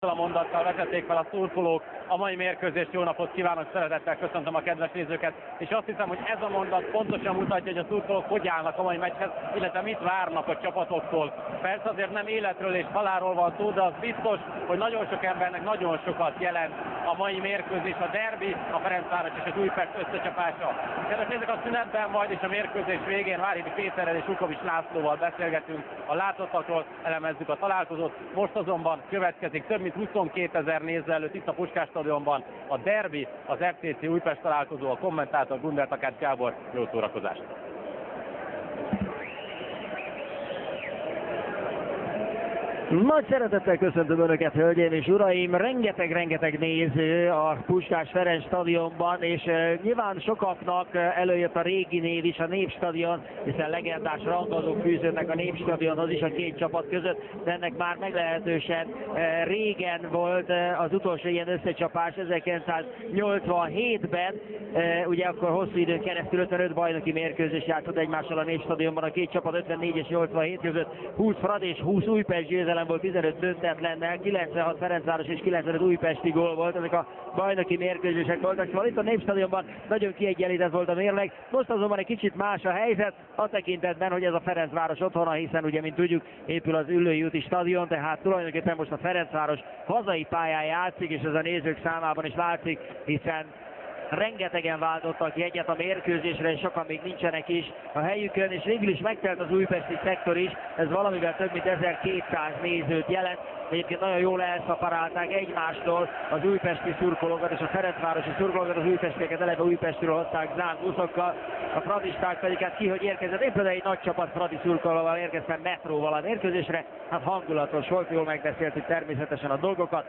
A mondattal vezették fel a szurkolók a mai mérkőzést. Jó napot kívánok, szeretettel köszöntöm a kedves nézőket, és azt hiszem, hogy ez a mondat pontosan mutatja, hogy a szurkolók hogy állnak a mai meccshez, illetve mit várnak a csapatoktól. Persze azért nem életről és halálról van szó, de az biztos, hogy nagyon sok embernek nagyon sokat jelent a mai mérkőzés, a derbi, a Ferencváros és az Újpest összecsapása. Kedves nézők, a szünetben majd és a mérkőzés végén Váridi Péterrel és Ukovics Lászlóval beszélgetünk a látottakról, elemezzük a találkozót. Most azonban következik több mint 22 000 néző előtt itt a Puskás stadionban a derbi, az FCC Újpest találkozó, a kommentátor Gunder Takács Gábor. Jó szórakozást! Nagy szeretettel köszöntöm Önöket, hölgyeim és uraim! Rengeteg néző a Puskás Ferenc stadionban, és nyilván sokaknak előjött a régi név is, a Népstadion, hiszen legendás rangadók fűződnek a Népstadionhoz is a két csapat között, de ennek már meglehetősen régen volt az utolsó ilyen összecsapás, 1987-ben, ugye akkor hosszú időn keresztül 55 bajnoki mérkőzés játszott egymással a Népstadionban a két csapat 54 és 87 között, 20 Frad és 20 Újpest győzelem volt 15 döntetlennel, 96 Ferencváros és 95 újpesti gól volt, ezek a bajnoki mérkőzések voltak, szóval itt a Népstadionban nagyon kiegyenlített volt a mérleg. Most azonban egy kicsit más a helyzet, a tekintetben, hogy ez a Ferencváros otthona, hiszen ugye, mint tudjuk, épül az Üllői úti stadion, tehát tulajdonképpen most a Ferencváros hazai pályán játszik, és ez a nézők számában is látszik, hiszen rengetegen váltottak jegyet a mérkőzésre, és sokan még nincsenek is a helyükön, és végül is megtelt az újpesti szektor is, ez valamivel több mint 1200 nézőt jelent. Egyébként nagyon jól elszaparálták egymástól az újpesti szurkolókat és a ferencvárosi szurkolókat, az újpestieket eleve Újpestről hozták zán buszokkal, a fradisták pedig hát ki, hogy érkezett. Éppen egy nagy csapat fradi szurkolóval érkeztem metróval a mérkőzésre, hát hangulatos volt, jól megbeszéltük természetesen a dolgokat.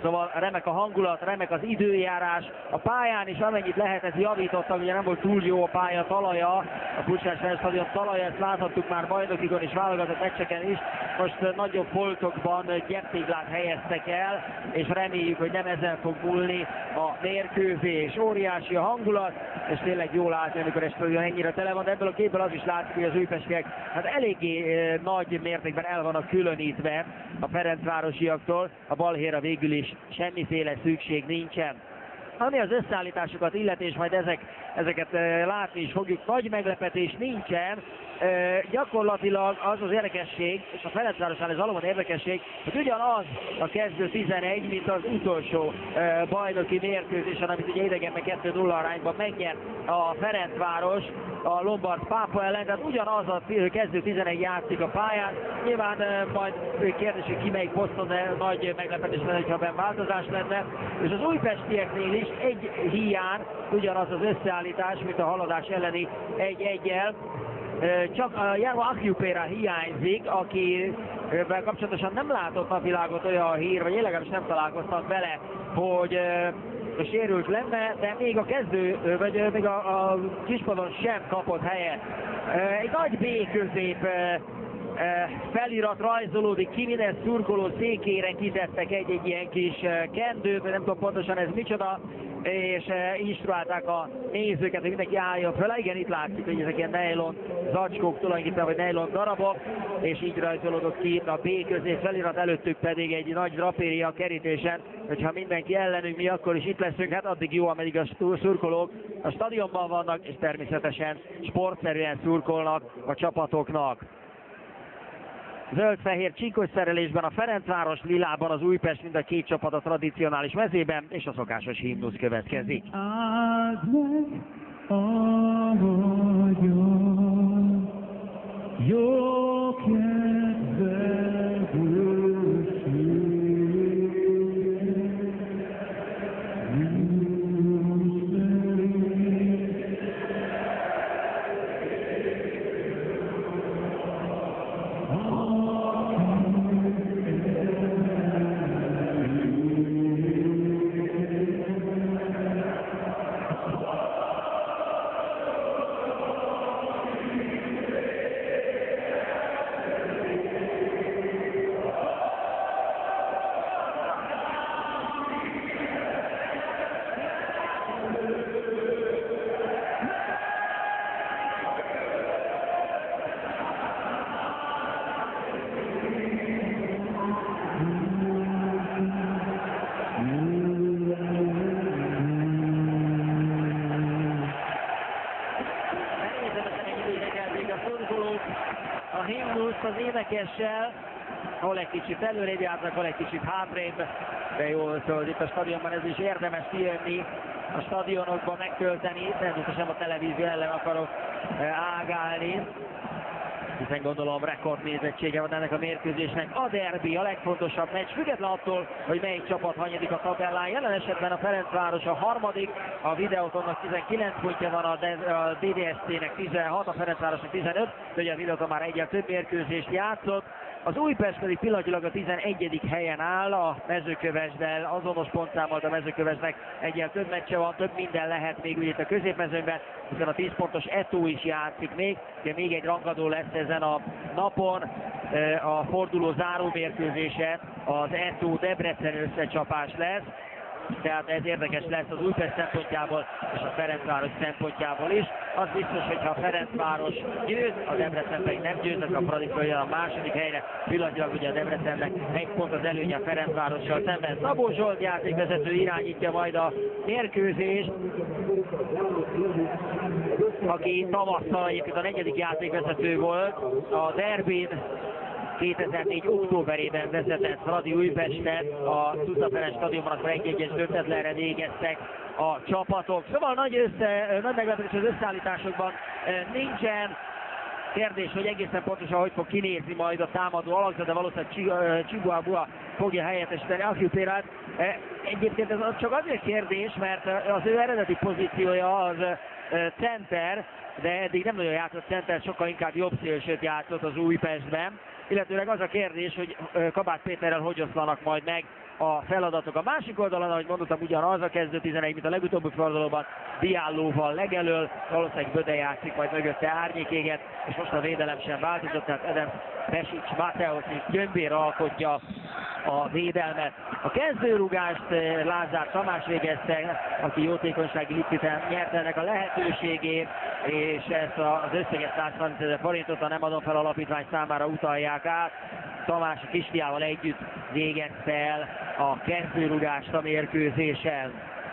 Szóval remek a hangulat, remek az időjárás, a pályán is amennyit lehetett javítottak, ugye nem volt túl jó a pálya talaja, a Puskás Ferenc stadion talaja, ezt láthattuk már bajnokikon és válogatott meccseken is, most nagyobb foltokban gyeptéglát helyeztek el, és reméljük, hogy nem ezen fog múlni a mérkőzés. Óriási a hangulat, és tényleg jól látni, amikor a stadion ennyire tele van, de ebből a képből az is látszik, hogy az újpestiek hát eléggé nagy mértékben el vannak különítve a ferencvárosiaktól, a balhéra végül is semmiféle szükség nincsen. Ami az összeállításokat illeti, és majd ezeket látni is fogjuk, nagy meglepetés nincsen. Gyakorlatilag az az érdekesség, és a Ferencvárosnál ez valóban érdekesség, hogy ugyanaz a kezdő 11, mint az utolsó bajnoki mérkőzésen, amit ugye idegenben 2-0 arányban megnyert a Ferencváros a Lombard Pápa ellen, tehát ugyanaz a kezdő 11 játszik a pályán. Nyilván majd kérdés, hogy ki melyik poszton, de nagy meglepetés lenne, ha benn változás lenne. És az újpestieknél is egy hiány, ugyanaz az összeállítás, mint a haladás elleni 1-1-jel. Csak a Jarmo Achiupéra hiányzik, akivel kapcsolatosan nem látott napvilágot olyan hír, vagy én legalábbis nem találkoztam vele, hogy sérült lenne, de még a kezdő, vagy még a kispadon sem kapott helyet. Egy nagy B közép felirat rajzolódik ki, minden szurkoló székére kitettek egy ilyen kis kendőt, nem tudom pontosan ez micsoda, és instruálták a nézőket, hogy mindenki álljon fel. Igen, itt látszik, hogy ezek ilyen nylon zacskók tulajdonképpen, vagy nylon darabok, és így rajzolódott ki a B közé felirat, előttük pedig egy nagy drapéria kerítésen, hogyha mindenki ellenünk, mi akkor is itt leszünk, hát addig jó, ameddig a szurkolók a stadionban vannak, és természetesen sportszerűen szurkolnak a csapatoknak. Zöld-fehér csíkos szerelésben a Ferencváros, lilában az Újpest, mind a két csapat a tradicionális mezében, és a szokásos himnusz következik. Áld meg, ahogyan, jó kedved őszül. az énekessel, hol egy kicsit előrébb járnak, hol egy kicsit hátrébb, de jól szólt itt a stadionban, ez is érdemes kijönni a stadionokban megtölteni, természetesen a televízió ellen akarok ágálni, hiszen gondolom rekordnézettsége van ennek a mérkőzésnek. A derbi, a legfontosabb meccs, független attól, hogy melyik csapat hanyadik a tabellán. Jelen esetben a Ferencváros a harmadik, a Videotonnak 19 pontja van, a DDSC-nek 16, a Ferencvárosnak 15, de ugye a Videoton már egyel több mérkőzést játszott. Az Újpest pedig pillanatilag a 11. helyen áll, a Mezőkövesdel azonos pontszámmal, a Mezőkövesdnek egyel több meccse van, több minden lehet még ugye itt a középmezőnyben, hiszen a 10 pontos Eto is játszik még, ugye még egy rangadó lesz ezen a napon, a forduló záró mérkőzése az Eto Debrecen összecsapás lesz, tehát ez érdekes lesz az Újpest szempontjából és a Ferencváros szempontjából is. Az biztos, hogyha a Ferencváros győz, a Debrecen pedig nem győz, akkor a Fradi följön a második helyre. Pillanatilag ugye a Debrecennek egy pont az előnye a Ferencvárossal szemben. Szabó Zsolt játékvezető irányítja majd a mérkőzést, aki tavasszal egyébként a 4. játékvezető volt a derbin. 2004. októberében vezetett Fradi Újpestet a Tusa Ferenc stadionban, akkor 1-1-es döntetlenre végeztek a csapatok. Szóval nagy meglepetés az összeállításokban nincsen. Kérdés, hogy egészen pontosan hogy fog kinézni majd a támadó alakzat, de valószínűleg Chihuahua fogja helyettesíteni Archipérát. Egyébként ez csak azért kérdés, mert az ő eredeti pozíciója az center, de eddig nem nagyon játszott center, sokkal inkább jobb szélsőt játszott az Újpestben. Illetőleg az a kérdés, hogy Kabát Péterrel hogy oszlanak majd meg a feladatok. A másik oldalon, ahogy mondottam, ugyanaz a kezdő 11, mint a legutóbbi fordulóban, Diallóval legelől, valószínűleg Böde játszik, majd mögötte árnyékéget, és most a védelem sem változott, tehát Edem Pesics, Mateos és Gyömbér alkotja a védelmet. A kezdőrugást Lázár Tamás végezte, aki jótékonysági liciten nyerte ennek a lehetőségét, és ezt az összeget 130 000 forintot a Nem adom fel alapítvány számára utalják át. Tamás Kisfiával együtt végezte el a kezdőrugást a mérkőzésen.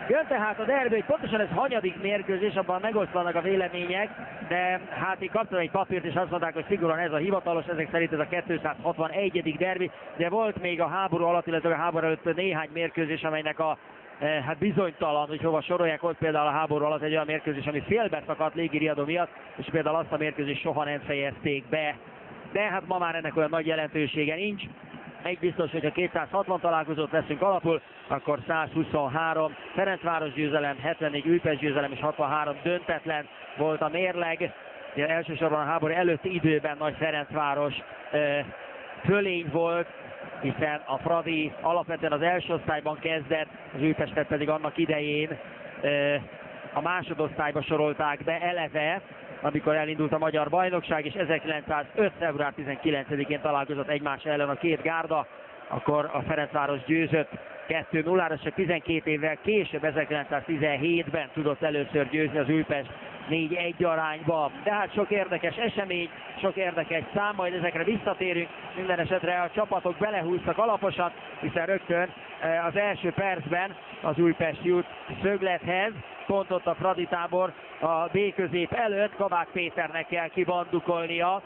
Jön tehát a derbi, pontosan ez hanyadik mérkőzés, abban megoszlanak a vélemények, de hát így kaptam egy papírt, és azt mondták, hogy szigorúan ez a hivatalos, ezek szerint ez a 261. derbi, de volt még a háború alatt, illetve a háború előtt néhány mérkőzés, amelynek a hát bizonytalan, hogy hova sorolják, ott például a háború alatt egy olyan mérkőzés, ami félbe szakadt légiriadó miatt, és például azt a mérkőzést soha nem fejezték be. De hát ma már ennek olyan nagy jelentősége nincs. Egy biztos, hogyha 260 találkozót veszünk alapul, akkor 123 Ferencváros győzelem, 74 Újpest győzelem és 63 döntetlen volt a mérleg. Ugye elsősorban a háború előtti időben nagy Ferencváros fölény volt, hiszen a Fradi alapvetően az első osztályban kezdett, az Újpestet pedig annak idején a másodosztályba sorolták be eleve, amikor elindult a magyar bajnokság, és 1905. február 19-én találkozott egymás ellen a két gárda, akkor a Ferencváros győzött 2-0-ra, csak 12 évvel később, 1917-ben tudott először győzni az Újpest 4-1 arányba. De hát sok érdekes esemény, sok érdekes szám, majd ezekre visszatérünk. Minden esetre a csapatok belehúztak alaposan, hiszen rögtön az első percben az Újpest jut szöglethez, pontot a Fradi tábor a B közép előtt, Kabák Péternek kell kibandukolnia.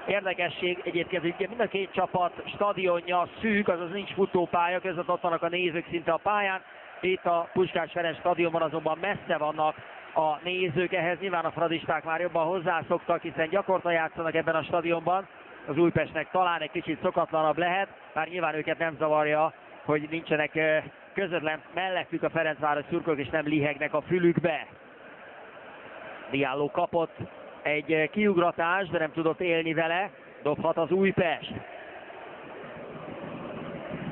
Érdekesség egyébként, hogy mind a két csapat stadionja szűk, azaz nincs futópálya, között ott vannak a nézők szinte a pályán. Itt a Puskás Ferenc stadionban azonban messze vannak a nézők, ehhez nyilván a fradisták már jobban hozzászoktak, hiszen gyakorta játszanak ebben a stadionban. Az Újpestnek talán egy kicsit szokatlanabb lehet, bár nyilván őket nem zavarja, hogy nincsenek közvetlen mellettük a Ferencváros szurkolók, és nem lihegnek a fülükbe. Diallo kapott egy kiugratást, de nem tudott élni vele, dobhat az Újpest.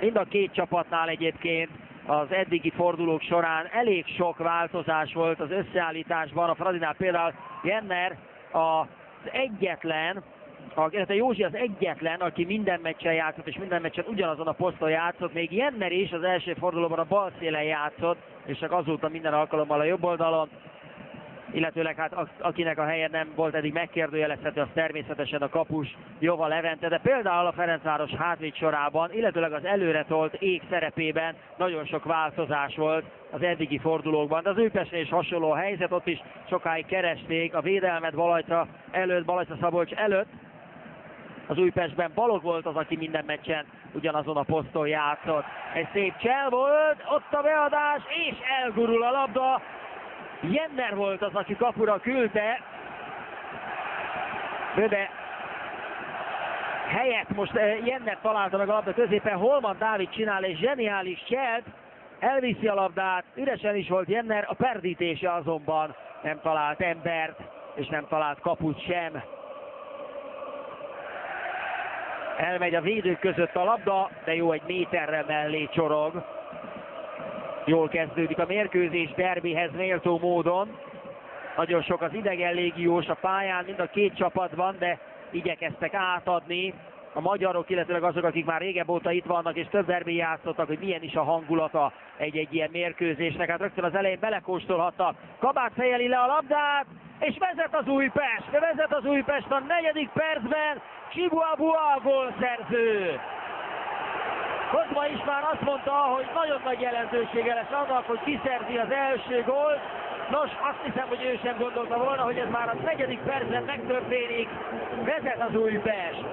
Mind a két csapatnál egyébként az eddigi fordulók során elég sok változás volt az összeállításban. A Fradinál például Jenner az egyetlen, illetve Józsi az egyetlen, aki minden meccsen játszott, és minden meccsen ugyanazon a poszton játszott. Még Jenner is az első fordulóban a bal szélen játszott, és csak azóta minden alkalommal a jobb oldalon. Illetőleg hát akinek a helye nem volt eddig megkérdőjelezhető, az természetesen a kapus Jova Levente, de például a Ferencváros hátvéd sorában, illetőleg az előretolt ég szerepében nagyon sok változás volt az eddigi fordulókban, de az Újpestnél is hasonló a helyzet, ott is sokáig keresték a védelmet Balajta Szabolcs előtt, az Újpestben. Balog volt az, aki minden meccsen ugyanazon a poszton játszott. Egy szép csel volt, ott a beadás, és elgurul a labda. Jenner volt az, aki kapura küldte. Böde helyett most Jenner találta meg a labda középen. Holman Dávid csinál egy zseniális cselt, elviszi a labdát, üresen is volt Jenner, a perdítése azonban nem talált embert, és nem talált kaput sem. Elmegy a védők között a labda, de jó, egy méterrel mellé csorog. Jól kezdődik a mérkőzés derbihez méltó módon. Nagyon sok az idegen légiós a pályán, mind a két csapatban, de igyekeztek átadni a magyarok, illetőleg azok, akik már régebb óta itt vannak és több derbi játszottak, hogy milyen is a hangulata egy ilyen mérkőzésnek. Hát rögtön az elején belekóstolhattak. Kabát fejeli le a labdát, és vezet az Újpest a 4. percben. Chibuabua a gólszerző. Kozma is már azt mondta, hogy nagyon nagy jelentősége lesz annak, hogy kiszerzi az első gólt. Nos, azt hiszem, hogy ő sem gondolta volna, hogy ez már a 4. percben megtörténik. Vezet az Újpest.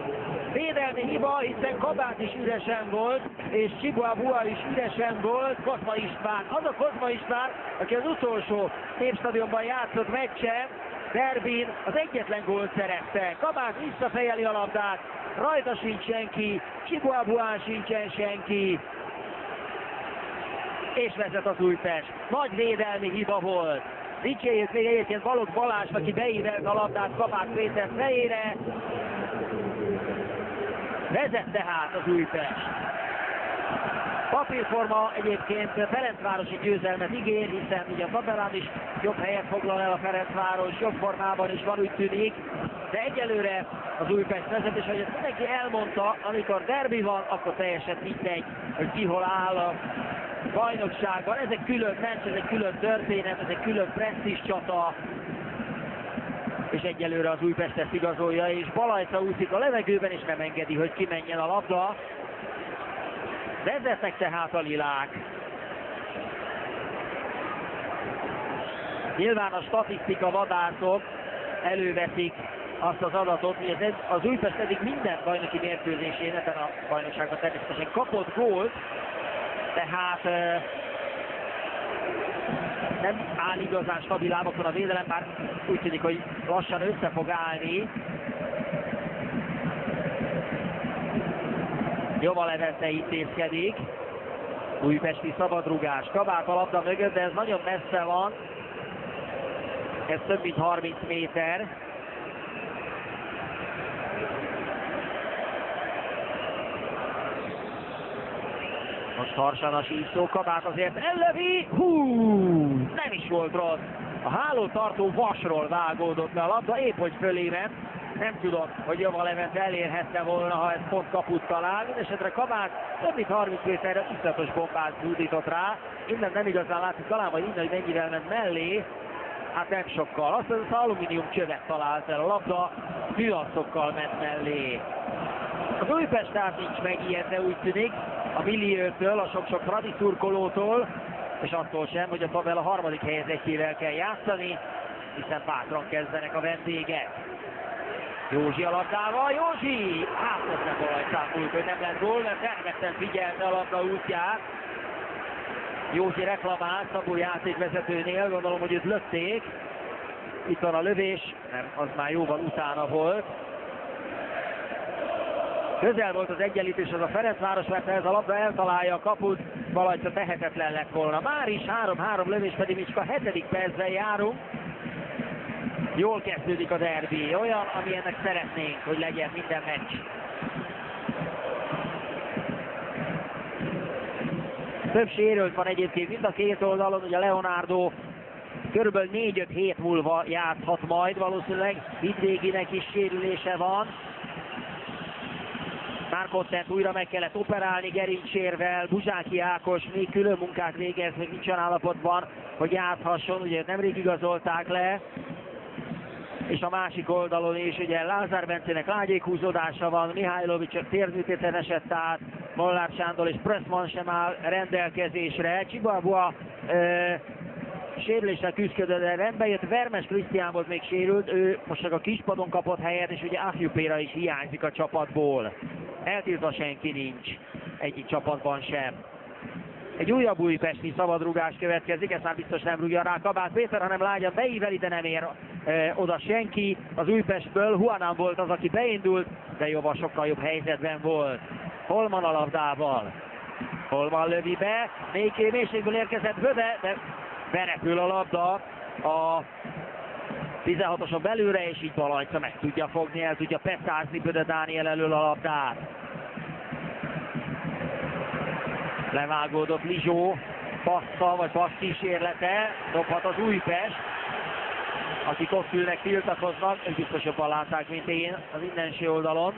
Védelmi hiba, hiszen Kabát is üresen volt, és Chibuabua is üresen volt. Kozma István. Az a Kozma István, aki az utolsó Népstadionban játszott meccsen, derbin az egyetlen gólt szerezte. Kabát visszafejeli a labdát, rajta sincs senki, Chibuabuán sincsen senki, és vezet az Újpest. Nagy védelmi hiba volt. Dicséljük még egyébként Balogh Balázs, aki beívelt a labdát Kabát Péter fejére. Vezet tehát az Újpest. Papírforma egyébként Ferencvárosi győzelmet ígér, hiszen ugye a tabellán is jobb helyet foglal el a Ferencváros, jobb formában is van, úgy tűnik, de egyelőre az Újpest vezet, és hogy ezt mindenki elmondta, amikor derbi van, akkor teljesen mindegy, hogy ki hol áll a bajnokságban. Ez egy külön meccs, ez egy külön történet, ez egy külön presztízs csata, és egyelőre az Újpest ezt igazolja, és Balajca úszik a levegőben, és nem engedi, hogy kimenjen a labda. Vezetnek tehát a lilák. Nyilván a statisztika vadászok előveszik azt az adatot, hogy az Újpest eddig minden bajnoki mérkőzésén, ebben a bajnokságban természetesen kapott gólt, tehát nem áll igazán stabil lábakon a védelem, bár úgy tűnik, hogy lassan össze fog állni. Jova Levente intézkedik. Újpesti szabadrugás. Kabát a labda mögött, de ez nagyon messze van. Ez több mint 30 méter. Most harsan a síszó, Kabát azért ellövi. Nem is volt rossz. A hálótartó vasról vágódott le a labda, épp hogy fölé ment. Nem tudom, hogy Jova Levente elérhette volna, ha ez pont kaput talál. Mindenesetre Kabát több mint 30 méterre iszletos bombát zúdított rá. Innen nem igazán látszik, talán majd innen, hogy mennyivel ment mellé. Hát nem sokkal. Azt az alumínium csövet talált el a labda, nüanszokkal ment mellé. Az Újpest tehát nincs megijedve, úgy tűnik, a milliótől, a sok-sok fradi szurkolótól, és attól sem, hogy a tabella harmadik helyezettjével kell játszani, hiszen bátran kezdenek a vendégek. Józsi a labdával, Józsi! Hát ez nem Balajcán múlt, hogy nem lett gól, mert természetesen figyelte a labda útját. Józsi reklamált Szabó játékvezetőnél, gondolom, hogy őt lőtték. Itt van a lövés, nem, az már jóval utána volt. Közel volt az egyenlítés, az a Ferencváros, mert ez a labda eltalálja a kaput, Balajca tehetetlen lett volna. Már is 3-3 lövés, pedig Micska 7. percben járunk. Jól kezdődik a derbi, olyan, amilyennek szeretnénk, hogy legyen minden meccs. Több sérült van egyébként mind a két oldalon, ugye Leonardo körülbelül 4-5 hét múlva játszhat majd, valószínűleg Hidvéginek is sérülése van. Márkontent újra meg kellett operálni gerincsérvel, Buzsáki Ákos még külön munkát végez, még nincsen állapotban, hogy játszhasson, ugye nemrég igazolták le. És a másik oldalon is ugye Lázár Bencének lágyékhúzódása van, Mihajlovics térdműtéten esett át, Molnár Sándor és Pressman sem áll rendelkezésre. Chibuabua sérüléssel küzdött, de rendbe jött. Vermes Krisztián volt még sérült, ő most csak a kispadon kapott helyet, és ugye Afjupéra is hiányzik a csapatból. Eltiltva senki nincs egyik csapatban sem. Egy újabb újpesti szabadrúgás következik, ezt már biztos nem rúgja rá Kabát Péter, hanem lágyan beíveli, de nem ér oda senki. Az Újpestből Huanán volt az, aki beindult, de jóval sokkal jobb helyzetben volt. Holman a labdával. Holman lövi be, mélységből érkezett Böde, de berepül a labda a 16-oson belőle, és így Balajca meg tudja fogni, el tudja peszázni Böde Dániel elől a labdát. Levágódott Lizsó, passza vagy passz kísérlete, dobhat az Újpest. Akik ott ülnek, tiltakoznak, ők biztos jobban látták, mint én az innenső oldalon.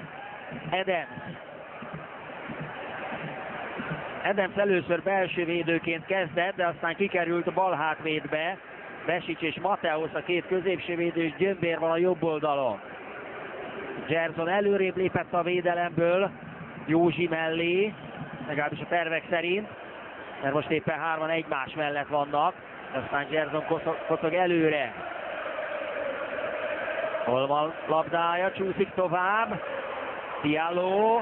Adams először belső védőként kezdett, de aztán kikerült a bal hátvédbe. Besics és Mateusz a két középső védő, és Gyömbér van a jobb oldalon. Gerson előrébb lépett a védelemből Józsi mellé, legalábbis a tervek szerint, mert most éppen hárman egymás mellett vannak, aztán Gerson kocog előre. Holman labdája, csúszik tovább, Diallo,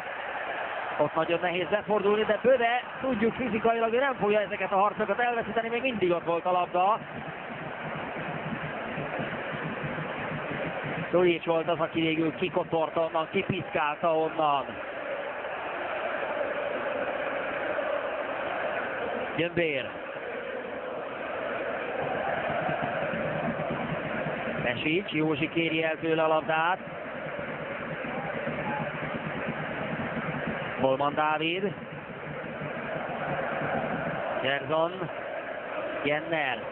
ott nagyon nehéz befordulni, de Böde, tudjuk fizikailag, ő nem fogja ezeket a harcokat elveszíteni, még mindig ott volt a labda. Szolics volt az, aki végül kikotorta onnan, kipiszkálta onnan. Gyömbér. Besics, Józsi kéri el tőle a labdát. Holman Dávid. Gerson. Jenner.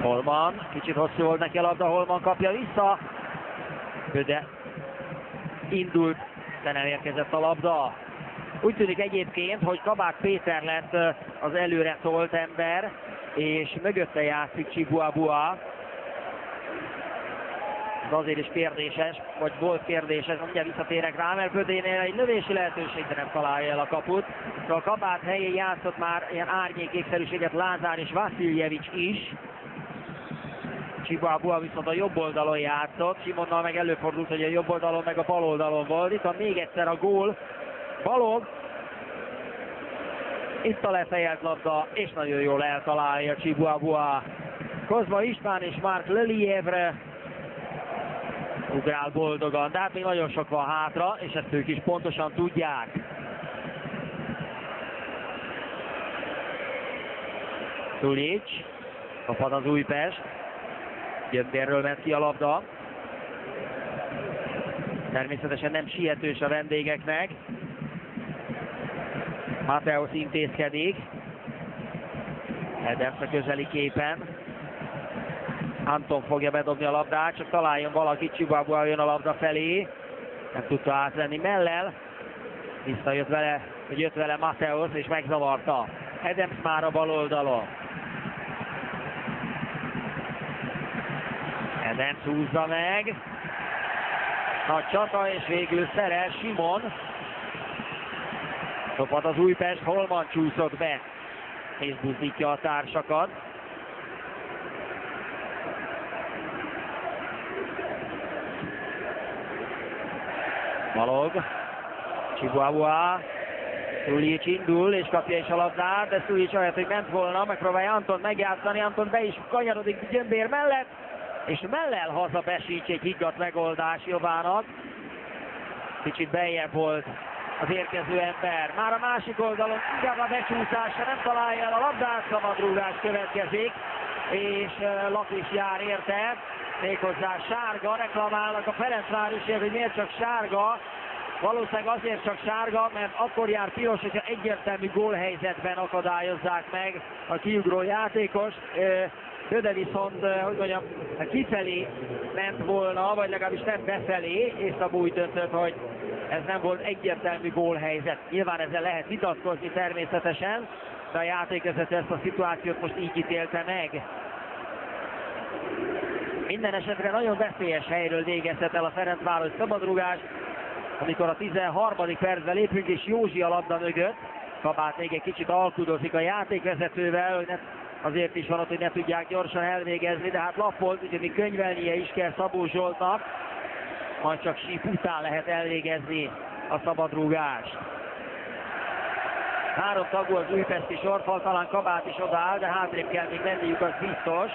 Holman, kicsit hosszú volt neki a labda, Holman kapja vissza. Böde indult, de nem érkezett a labda. Úgy tűnik egyébként, hogy Kabák Péter lett az előre tolt ember, és mögötte játszik Chibuabua. Ez azért is kérdéses, vagy volt kérdéses, mindjárt visszatérek rá, mert Bödénél egy lövési lehetőség, de nem találja el a kaput. A Kabát helyén játszott már ilyen árnyékékszerűséget Lázár és Vasiljevics is. Chibuabua viszont a jobb oldalon játszott, Simonnal meg előfordult, hogy a jobb oldalon meg a bal oldalon volt. Itt van még egyszer a gól. Balog. Itt a lefejelt labda, és nagyon jól eltalálja Chibuabua. Kozma István és Mark Lelievre ugrál boldogan, de hát még nagyon sok van hátra, és ezt ők is pontosan tudják. Szolics, kapad az Újpest. Gyömbérről ment ki a labda. Természetesen nem sietős a vendégeknek. Mateusz intézkedik. Adams a közeli képen. Anton fogja bedobni a labdát, csak találjon valaki, Chibuabua jön a labda felé. Nem tudta átvenni Mellel. Visszajött vele, vagy jött vele Mateusz, és megzavarta. Adams már a bal oldalon. Adams húzza meg. Nagy csata, és végül szerel Simon. Dobhat az Újpest, Holman csúszott be, és buzdítja a társakat. Balog, Chibuabua, Szolics indul, és kapja is a labdát, de Szolics ahelyett, hogy ment volna, megpróbálja Anton megjátszani, Anton be is kanyarodik Gyömbér mellett, és Mellel haza Besics, egy higgadt megoldás jobbának. Kicsit beljebb volt az érkező ember. Már a másik oldalon inkább a becsúszásra nem találja el a labdát, szabadrúgás következik, és Lakis jár érte, méghozzá sárga, reklamálnak a Ferencvárosiak, hogy miért csak sárga. Valószínűleg azért csak sárga, mert akkor jár piros, hogyha egyértelmű gólhelyzetben akadályozzák meg a kiugró játékost. Böde viszont, hogy mondjam, kifelé ment volna, vagy legalábbis nem befelé, és Szabó úgy döntött, hogy ez nem volt egyértelmű gólhelyzet. Nyilván ezzel lehet vitatkozni természetesen, de a játékvezető ezt a szituációt most így ítélte meg. Minden esetre nagyon veszélyes helyről végezhet el a Ferencváros szabadrúgást. amikor a 13. percben lépünk, és Józsi a labda mögött. Kabát még egy kicsit alkudozik a játékvezetővel, hogy azért is van ott, hogy ne tudják gyorsan elvégezni, de hát lappolt, úgyhogy még könyvelnie is kell Szabó Zsoltnak, majd csak síp után lehet elvégezni a szabadrúgást. 3 tagú az újpesti sorfal, talán Kabát is odaáll, de hátrébb kell még menniük, az biztos.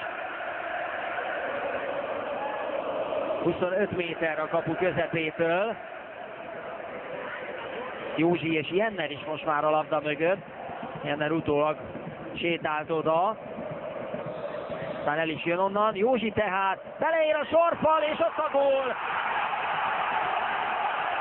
25 méterre a kapu közepétől. Józsi és Jenner is most már a labda mögött. Jenner utólag sétált oda. Aztán el is jön onnan. Józsi tehát beleér a sorfal, és ott a gól!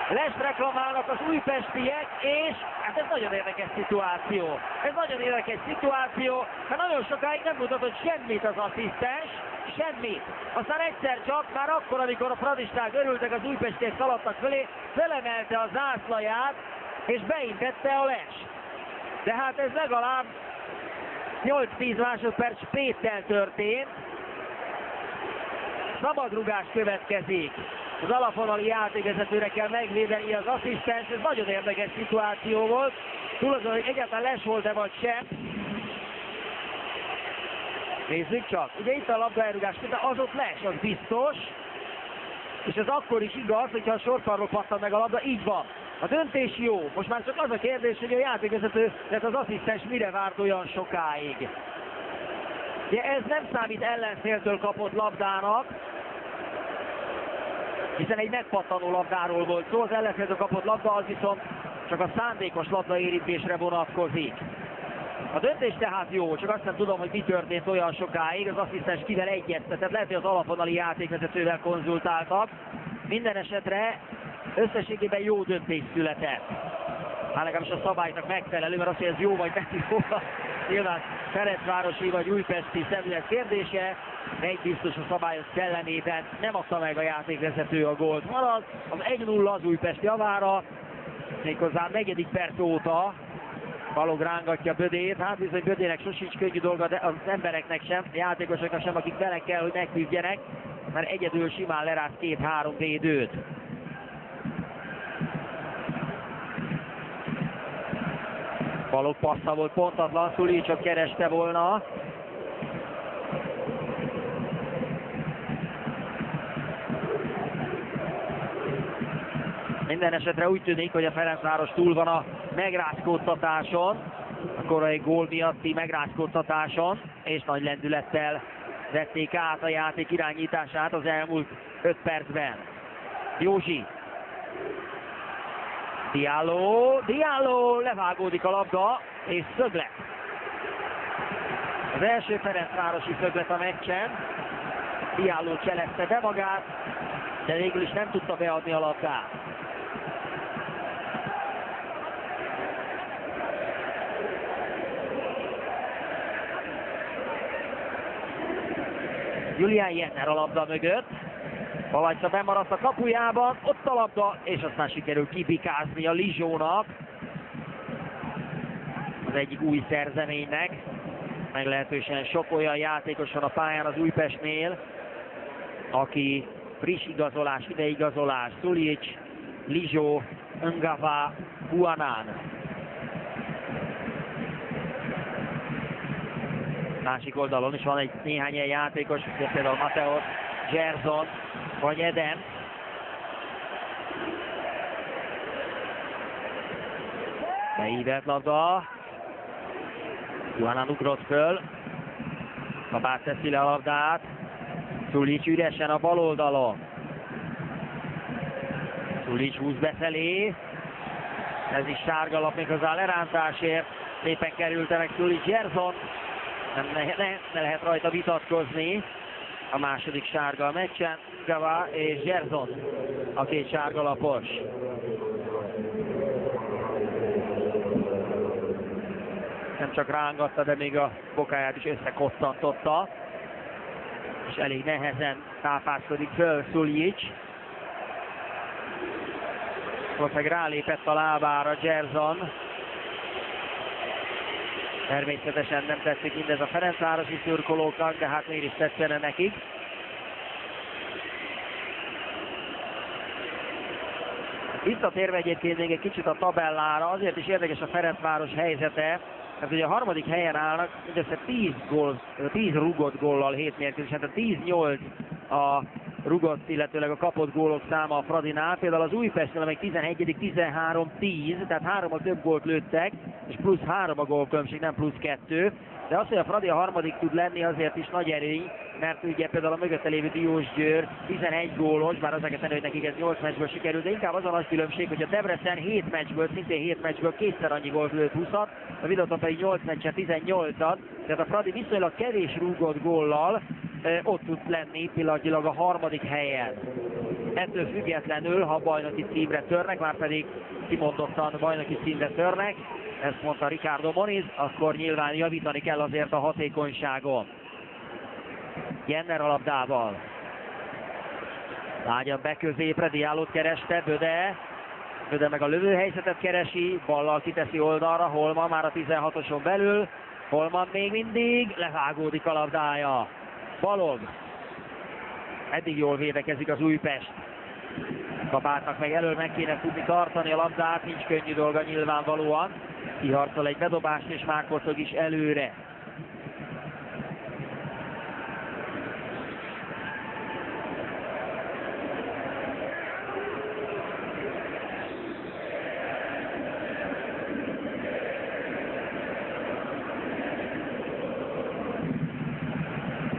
Lest reklamálnak az újpestiek, és hát ez nagyon érdekes szituáció. Ez nagyon érdekes szituáció, mert nagyon sokáig nem mutatott semmit az asszisztens, semmit. Aztán egyszer csak, már akkor, amikor a fradisták örültek, az újpestiek szaladtak fölé, felemelte a zászlaját, és beintette a Lest. De hát ez legalább 8-10 másodperc spéttel történt. Szabadrugás következik. Az alapvonali játékvezetőre kell megvédeni az asszisztens, ez nagyon érdekes szituáció volt. Tudod, hogy egyáltalán Les volt-e vagy sem. Nézzük csak, ugye itt a labdaelrugás, az ott Les, az biztos. És ez akkor is igaz, hogyha a sorfalról pattan meg a labda, így van. A döntés jó, most már csak az a kérdés, hogy a játékvezető, tehát az asszisztens mire várt olyan sokáig. Ugye ez nem számít ellenféltől kapott labdának, hiszen egy megpattanó labdáról volt szó, az ellenféltől kapott labda az viszont csak a szándékos labdaérintésre vonatkozik. A döntés tehát jó, csak azt nem tudom, hogy mi történt olyan sokáig, az asszisztens kivel egyeztetett, lehet, hogy az alapvonali játékvezetővel konzultáltak. Minden esetre összességében jó döntés született. Hát legalábbis a szabálynak megfelelő, mert azt, hogy ez jó vagy nem jó, nyilván Ferencvárosi vagy újpesti szemlélet kérdése, de egy biztos a szabályok szellemében nem adta meg a játékvezető a gólt. Marad az 1-0 az Újpest javára, méghozzá 4. perc óta Balog rángatja Bödét, hát bizony Bödének sosincs könnyű dolga, de az embereknek sem, a játékosoknak sem, akik vele kell, hogy megküzdjenek, mert egyedül simán leráz 2-3 védőt. Balog passza volt pontatlan, Szulicsot kereste volna. Minden esetre úgy tűnik, hogy a Ferencváros túl van a megrázkódtatáson, a korai gól miatti megrázkódtatáson, és nagy lendülettel vették át a játék irányítását az elmúlt 5 percben. Józsi. Diallo, levágódik a labda, és szöglet. Az első ferencvárosi szöglet a meccsen. Diallo cselezte be magát, de végül is nem tudta beadni a labdát. Julián Jenner a labda mögött. Balajca bemaradt a kapujában, ott a labda, és aztán sikerül kibikázni a Lizsónak. Az egyik új szerzeménynek. Meglehetősen sok olyan játékos van a pályán az Újpestnél, aki friss igazolás, ideigazolás. Szulics, Lizsó, Ngava, Guanán. Másik oldalon is van néhány ilyen játékos, például Mateos, Gerson vagy Eden. Beívelt labda. Guanán ugrott föl. Kabát teszi le a labdát. Szulics üresen a bal oldalon. Szulics húz befelé. Ez is sárgalap méghozzá lerántásért. Szépen kerülte meg Szulics. Gerson. Ne lehet rajta vitatkozni. A második sárga a meccsen. Gava és Gerson a két sárgalapos. Nem csak rángatta, de még a bokáját is összekottantotta. És elég nehezen tápászkodik föl Szulics. Ott meg rálépett a lábára Gerson. Természetesen nem tetszik mindez a ferencvárosi szurkolóknak, de hát miért is tetszene nekik. Visszatérve egyébként még egy kicsit a tabellára, azért is érdekes a Ferencváros helyzete, mert ugye a harmadik helyen állnak, mindössze 10 rugott góllal 7 mérkőzésen, tehát 10-8 a rugott, illetőleg a kapott gólok száma a Fradinál. Például az Újpestnél meg 11. 13-10, tehát 3 több gólt lőttek, és plusz 3 a gólkülönbség, nem plusz 2. De az, hogy a Fradi a harmadik tud lenni, azért is nagy erény, mert ugye például a mögötte lévő Diósgyőr 11 gólos, bár ezeket hogy nekik ez 8 meccsből sikerült, de inkább az a nagy különbség, hogy a Debrecen 7 meccsből, szintén 7 meccsből kétszer annyi gólt lőtt 20-at, a Videoton pedig 8 meccsen 18-at, tehát a Fradi viszonylag kevés rúgott góllal ott tud lenni pillanatilag a harmadik helyen. Ettől függetlenül, ha bajnoki címre törnek, már pedig kimondottan bajnoki címre törnek, ezt mondta Ricardo Moniz, akkor nyilván javítani kell azért a hatékonyságon. Jenner a labdával. Lágyan be középre, Dialót kereste, Böde meg a lövőhelyzetet keresi, ballal kiteszi oldalra, Holman már a 16-oson belül, Holman még mindig, levágódik a labdája. Balog. Eddig jól védekezik az Újpest. Kabátnak meg elől meg kéne tudni tartani a labdát, nincs könnyű dolga nyilvánvalóan. Kiharcol egy bedobást és Mákortog is előre.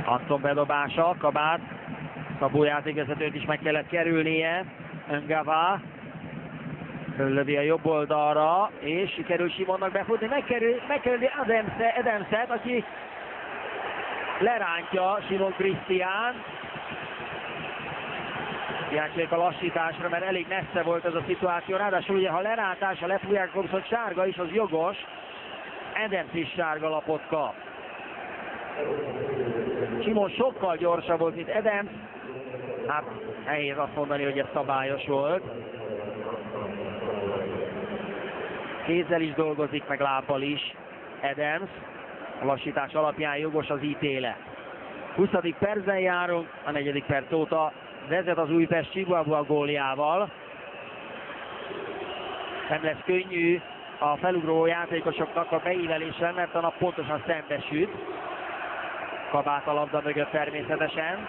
Anton bedobása, Kabát, Szabó játékvezetőt is meg kellett kerülnie, Ngava lövi a jobb oldalra, és sikerül Simonnak befutni, megkerüli Adamset, aki lerántja Simon Krisztián. Kíváncsiak a lassításra, mert elég messze volt ez a szituáció, ráadásul ugye ha lerántás, ha lefújják Thompson sárga is, az jogos, Adams is sárga lapot kap. Simon sokkal gyorsabb volt, mint Adams. Hát nehéz azt mondani, hogy ez szabályos volt. Kézzel is dolgozik, meg lábbal is Adams. A lassítás alapján jogos az ítélet. 20. percben járunk, a 4. perc óta vezet az Újpest Chihuahua góljával. Nem lesz könnyű a felugró játékosoknak a beívelésen, mert a nap pontosan szembesült. Kabát a labda mögött természetesen.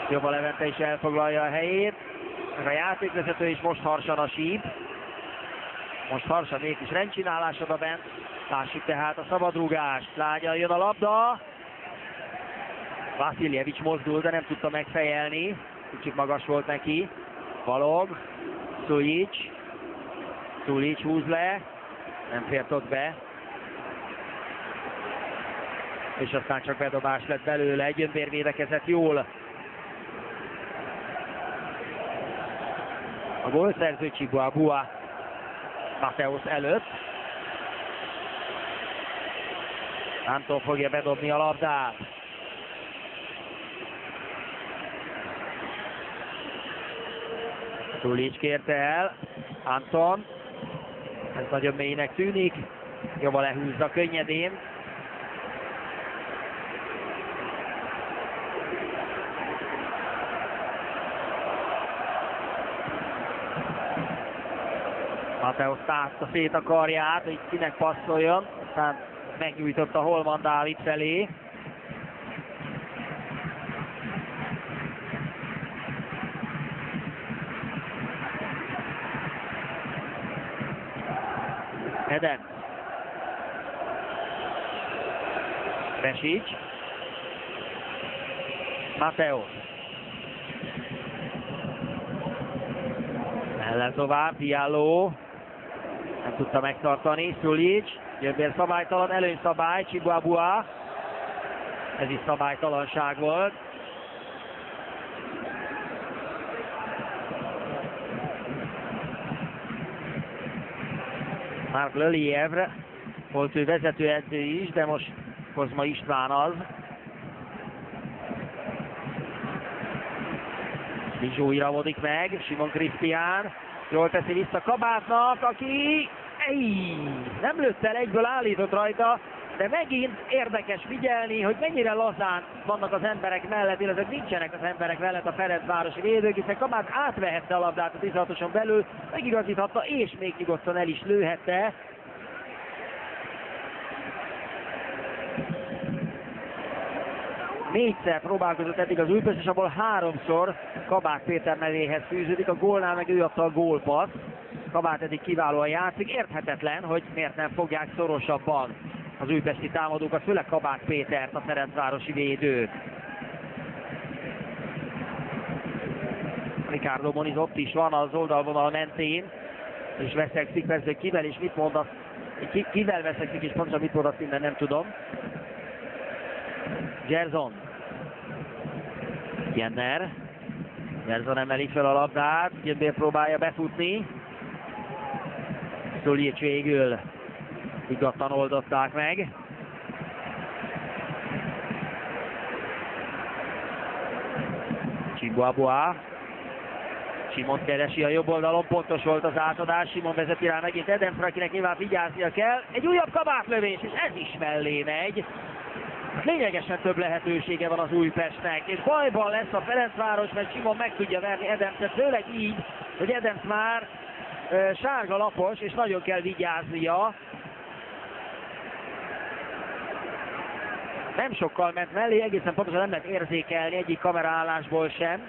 Jobb a Levente is elfoglalja a helyét. Meg a játékvezető is most harsan a síp. Most harsan mégis rendcsinálás oda bent. Lássuk tehát a szabadrúgást. Lágyan jön a labda. Vasiljevics mozdul, de nem tudta megfejelni. Kicsit magas volt neki. Balog. Szulic húz le. Nem fért ott be. És aztán csak bedobás lett belőle, Gyömbér védekezett jól. A gólszerző Chihuahua Mateusz előtt. Anton fogja bedobni a labdát. Szulic kérte el, Anton. Ez nagyon mélynek tűnik, jobban lehúzza könnyedén. Mateusz tázta szét a karját, hogy kinek passzoljon, aztán megnyújtotta Holman Dávid felé. Eden. Besics. Mateusz. Ellen tovább, Diallo. Nem tudta megtartani, Szulic. Gyömbér szabálytalan, előnyszabály, Chihuahua. Ez is szabálytalanság volt. Mark Lelievre volt ő vezetőedző is, de most Kozma István az. Bizsó iramodik meg, Simon Krisztián. Jól teszi vissza Kabátnak, aki nem lőtt el, egyből állított rajta, De megint érdekes figyelni, hogy mennyire lazán vannak az emberek mellett, illetve nincsenek az emberek mellett a Ferencvárosi védők, hiszen Kabát átvehette a labdát a 16-oson belül, megigazíthatta és még nyugodtan el is lőhette. Négyszer próbálkozott eddig az Újpest, és abból 3-szor Kabák Péter nevéhez fűződik, a gólnál meg ő adta a gólpaszt. Kabát eddig kiválóan játszik, érthetetlen, hogy miért nem fogják szorosabban az újpesti támadókat, főleg Kabák Pétert, a ferencvárosi védőt. Ricardo Moniz ott is van az oldalvonal mentén, és veszekszik, persze kivel és mit mondasz, kivel veszekszik és pontosan mit mondasz, innen nem tudom. Gerson. Jenner. Gerson emeli fel a labdát, Gyömbér próbálja befutni. Szoljics végül higgadtan oldották meg. Chihuahua. Simon keresi a jobb oldalon, pontos volt az átadás, Simon vezeti rá megint Edemsre, akinek nyilván vigyáznia kell. Egy újabb kabátlövés, és ez is mellé megy. Lényegesen több lehetősége van az Újpestnek, és bajban lesz a Ferencváros, mert Simon meg tudja verni Edemset, főleg így, hogy Edems már sárga lapos, és nagyon kell vigyáznia. Nem sokkal ment mellé, egészen pontosan nem lehet érzékelni egyik kameraállásból sem.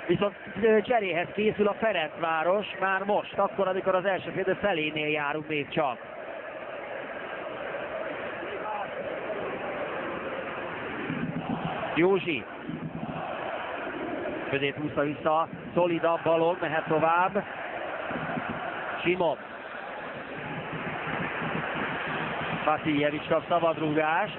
Viszont cseréhez készül a Ferencváros már most, akkor, amikor az első fél felénél járunk még csak. Józsi. Közép húzta vissza, szolidabb balon, mehet tovább. Simon. Vasiljevics kap szabadrúgást.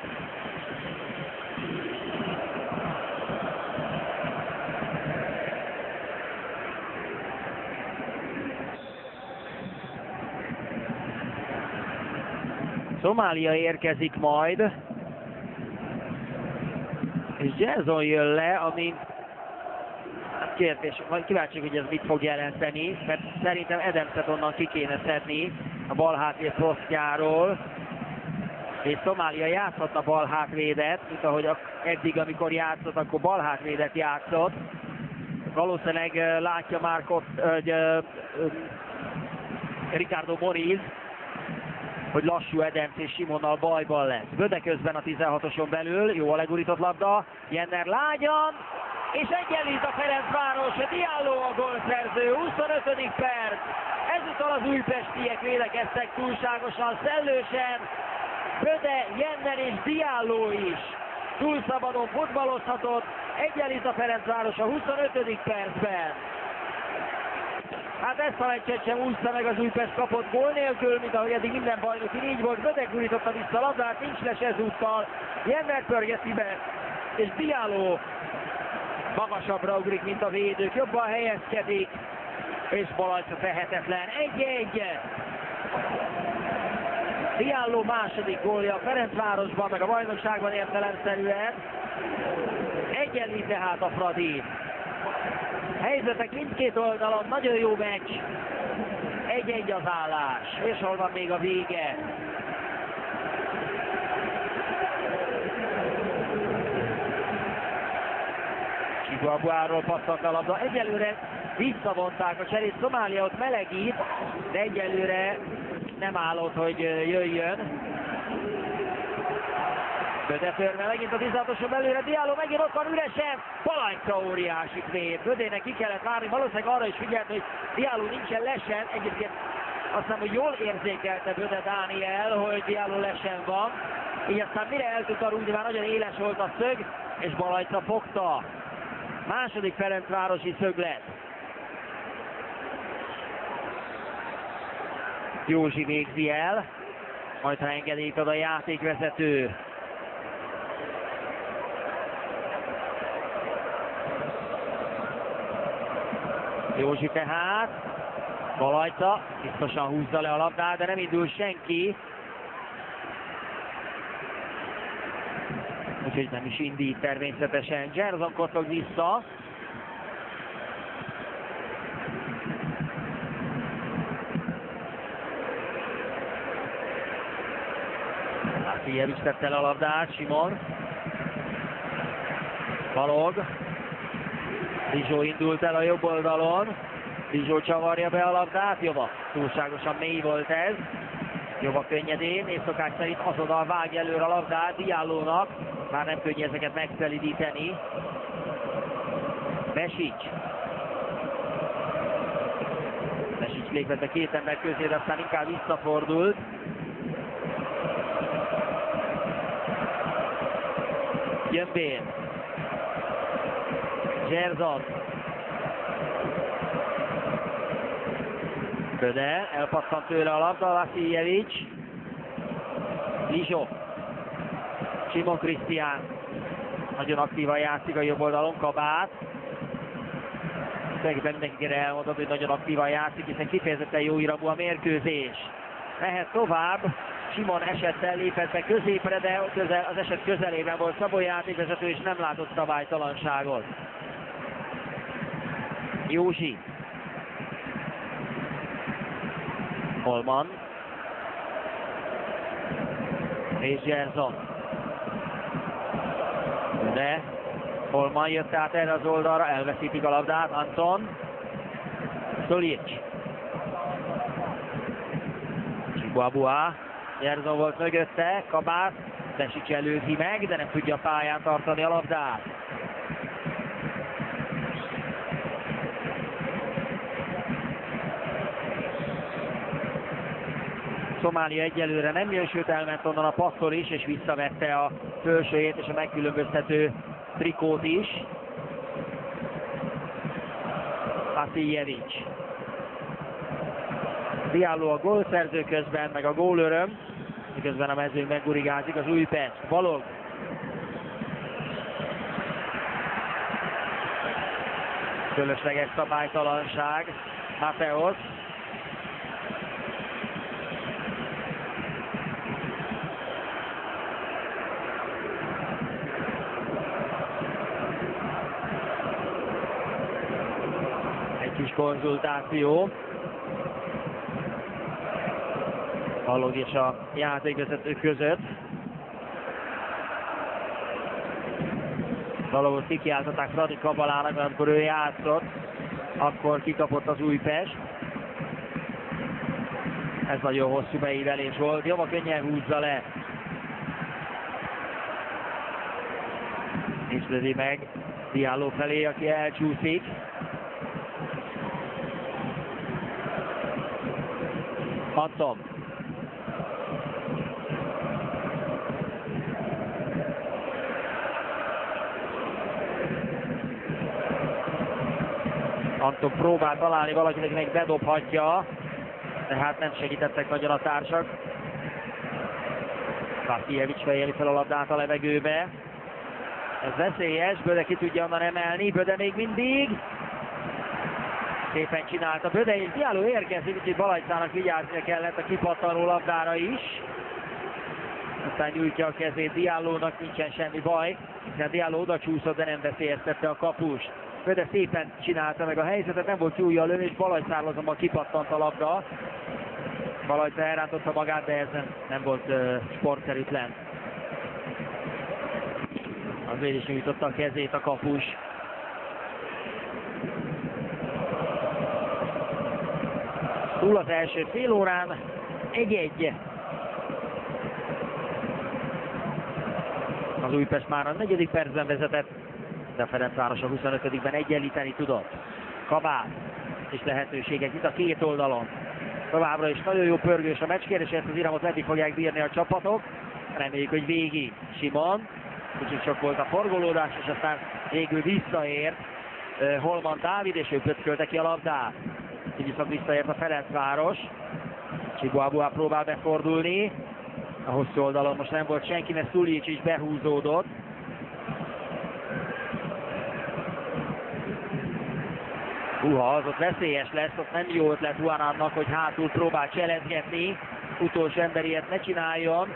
Szomália érkezik majd. És Gerson jön le, ami kérdés, majd kíváncsi, hogy ez mit fog jelenteni, mert szerintem Edemset onnan ki kéne szedni a bal hátvéd posztjáról, és Szomália játszhatna bal hátvédet, mint ahogy eddig, amikor játszott, akkor bal hátvédet játszott. Valószínűleg látja már Ricardo Moniz, hogy lassú Edemsz és Simonnal bajban lesz. Böde közben a 16-oson belül, jó a legurított labda, Jenner lágyan, és egyenlít a Ferencváros, Diallo a gólszerző, 25. perc. Ezúttal az újpestiek védekeztek túlságosan szellősen, Böde, Jenner és Diallo is túl szabadon futballozhatott, egyenlít a Ferencváros a 25. percben. Hát ezt a meccset sem úszta meg az Újpest kapott gól nélkül, mint ahogy eddig minden bajnoki így volt. Böde gurította vissza a labdát, nincs les ezúttal. Jenner pörgeti be, és Diallo magasabbra ugrik, mint a védők, jobban helyezkedik, és Balajca tehetetlen. 1-1. Diallo második gólja a Ferencvárosban, meg a bajnokságban értelemszerűen. Egyenlít tehát a Fradi. Helyzetek mindkét oldalon, nagyon jó meccs. 1-1 az állás, és hol van még a vége. Chihuahuáról passzolt a labda. Egyelőre visszavonták a cserét, Szomália ott melegít, de egyelőre nem állott, hogy jöjjön. Böde törve megint a 16-oson belőle, Diallo megint ott van üresen, Balajca óriási vét. Bödének ki kellett várni, valószínűleg arra is figyelt, hogy Diallo nincsen lesen, egyébként azt hiszem, hogy jól érzékelte Böde Dániel, hogy Diallo lesen van, így aztán mire el tudta rúgni, már nagyon éles volt a szög, és Balajca fogta. Második Ferencvárosi szöglet. Józsi végzi el, majd ha engedélyt ad a játékvezető. Józsi tehát, Balajca biztosan húzza le a labdát, de nem indul senki. Úgyhogy nem is indít természetesen. Gerson kottog vissza. Vasziljevics tette le a labdát, Simon. Balog. Rizsó indult el a jobb oldalon. Rizsó csavarja be a labdát, Jova. Túlságosan mély volt ez. Jova könnyedén, és szokás szerint azonnal vágja előre a labdát Diallónak. Már nem könnyű ezeket megszelidíteni. Besics. Besics lépett be két ember közé, de aztán inkább visszafordult. Gyömbén. Zserzon. Köde, elpattant tőle a labda, Vasziljevics. Lizsó. Simon Krisztián. Nagyon aktívan játszik a jobb oldalon, Kabát. Tulajdonképpen mindenkire elmondod, hogy nagyon aktívan játszik, hiszen kifejezetten jó iramú a mérkőzés. Mehet tovább. Simon esettel lépett be középre, de az eset közelében volt Szabó játékvezető, és nem látott szabálytalanságot. Józsi. Holman. És Zserzon. De Holman jött át erre az oldalra, elveszítik a labdát, Anton. Stolic. Chihuahua. Zserzon volt mögötte, Kabát. Besics előzi meg, de nem tudja a pályán tartani a labdát. Szomália egyelőre nem jön, sőt elment onnan a passzol is, és visszavette a fölsőjét és a megkülönböztető trikót is. Vasziljevics. Diallo a gólszerző közben, meg a gólöröm, miközben a mezőn meggurigázik az Újpest. Balog. Fölösleges szabálytalanság. Mateos. Kis konzultáció. Balog és a játékvezető között. Balogot kikiáltották Fradi Kabalának, mert amikor ő játszott, akkor kikapott az Újpest. Ez nagyon hosszú beívelés volt. Jova könnyen húzza le. És lövi meg Diallo felé, aki elcsúszik. Anton. Anton próbál találni valakinek bedobhatja, de hát nem segítettek nagyon a társak. Vasziljevics fejeli fel a labdát a levegőbe. Ez veszélyes, Böde ki tudja onnan emelni, Böde még mindig. Szépen csinálta Böde, és Diallo érkezik, úgyhogy Balajcának vigyáznia kellett a kipattanó labdára is. Aztán nyújtja a kezét Diallónak, nincsen semmi baj, hiszen Diallo oda csúszott, de nem veszélyeztette a kapust. Böde szépen csinálta meg a helyzetet, nem volt súlya a lövés, Balajcáról azonban kipattant a labda. Balajca elrántotta magát, de ez nem volt sportszerűtlen. Azért is nyújtotta a kezét a kapus. Túl az első fél órán, 1-1. Az Újpest már a 4. percben vezetett, de a Ferencváros a 25-ben egyenlíteni tudott. Kabát és lehetőségek itt a két oldalon. Továbbra is nagyon jó pörgős a meccskér, és ezt az iramot eddig fogják bírni a csapatok. Reméljük, hogy végig. Simon. Kicsit sok volt a forgolódás, és aztán végül visszaért Holman Dávid, és ő pöckölte ki a labdát. Így viszont visszaért a Ferencváros. Chihuahua próbál befordulni. A hosszú oldalon most nem volt senki, mert Stolic is behúzódott. Az ott veszélyes lesz, ott nem jó ötlet Juanannak, hogy hátul próbál cselezgetni. Utolsó ember ilyet ne csináljon.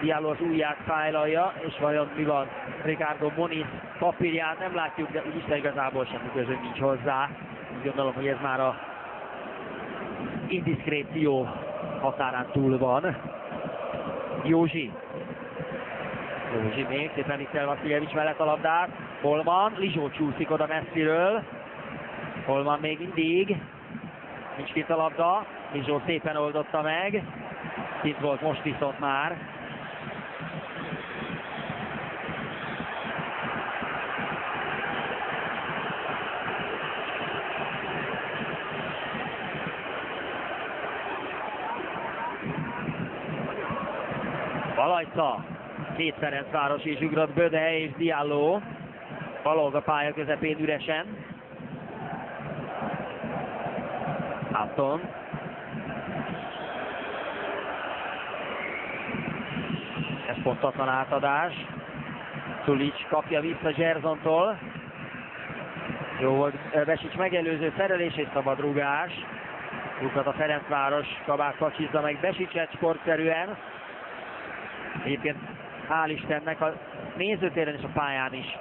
Diallo az ujját fájlalja, és vajon mi van Ricardo Moniz papírját nem látjuk, de úgyis igazából semmi közön nincs hozzá. Úgy gondolom, hogy ez már a indiszkréció határán túl van. Józsi. Józsi még szépen Mikkel Vasiljevics mellett a labdát. Holman, Lizsó csúszik oda messziről. Holman még mindig. Nincs kint a labda. Lizsó szépen oldotta meg. Itt volt most viszont már. Valajca, két Ferencváros is ugrott, Böde és Diallo. Balog a pálya közepén üresen. Hátton. Ez pontatlan átadás. Csulics kapja vissza Zserzontól. Jó volt Besics megelőző szerelés és szabadrugás. Lukat a Ferencváros, Kabák kacsizza meg Besicset sportszerűen. Egyébként hál' Istennek a nézőtéren és a pályán is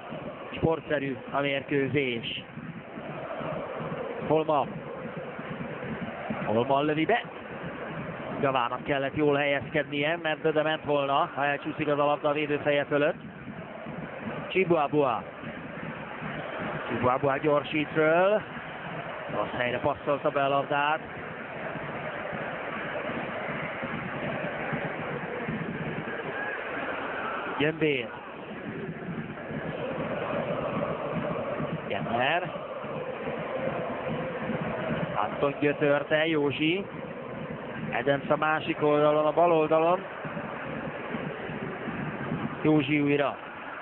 sportszerű a mérkőzés. Holman lövi be. Gavának kellett jól helyezkednie, mert Böde ment volna, ha elcsúszik az a labda a védőfeje fölött. Chibuabua gyorsít föl. Rossz helyre passzolta be a labdát. Gyömbér. Jenner. Anton gyötörte, Józsi. Adams a másik oldalon, a bal oldalon. Józsi újra.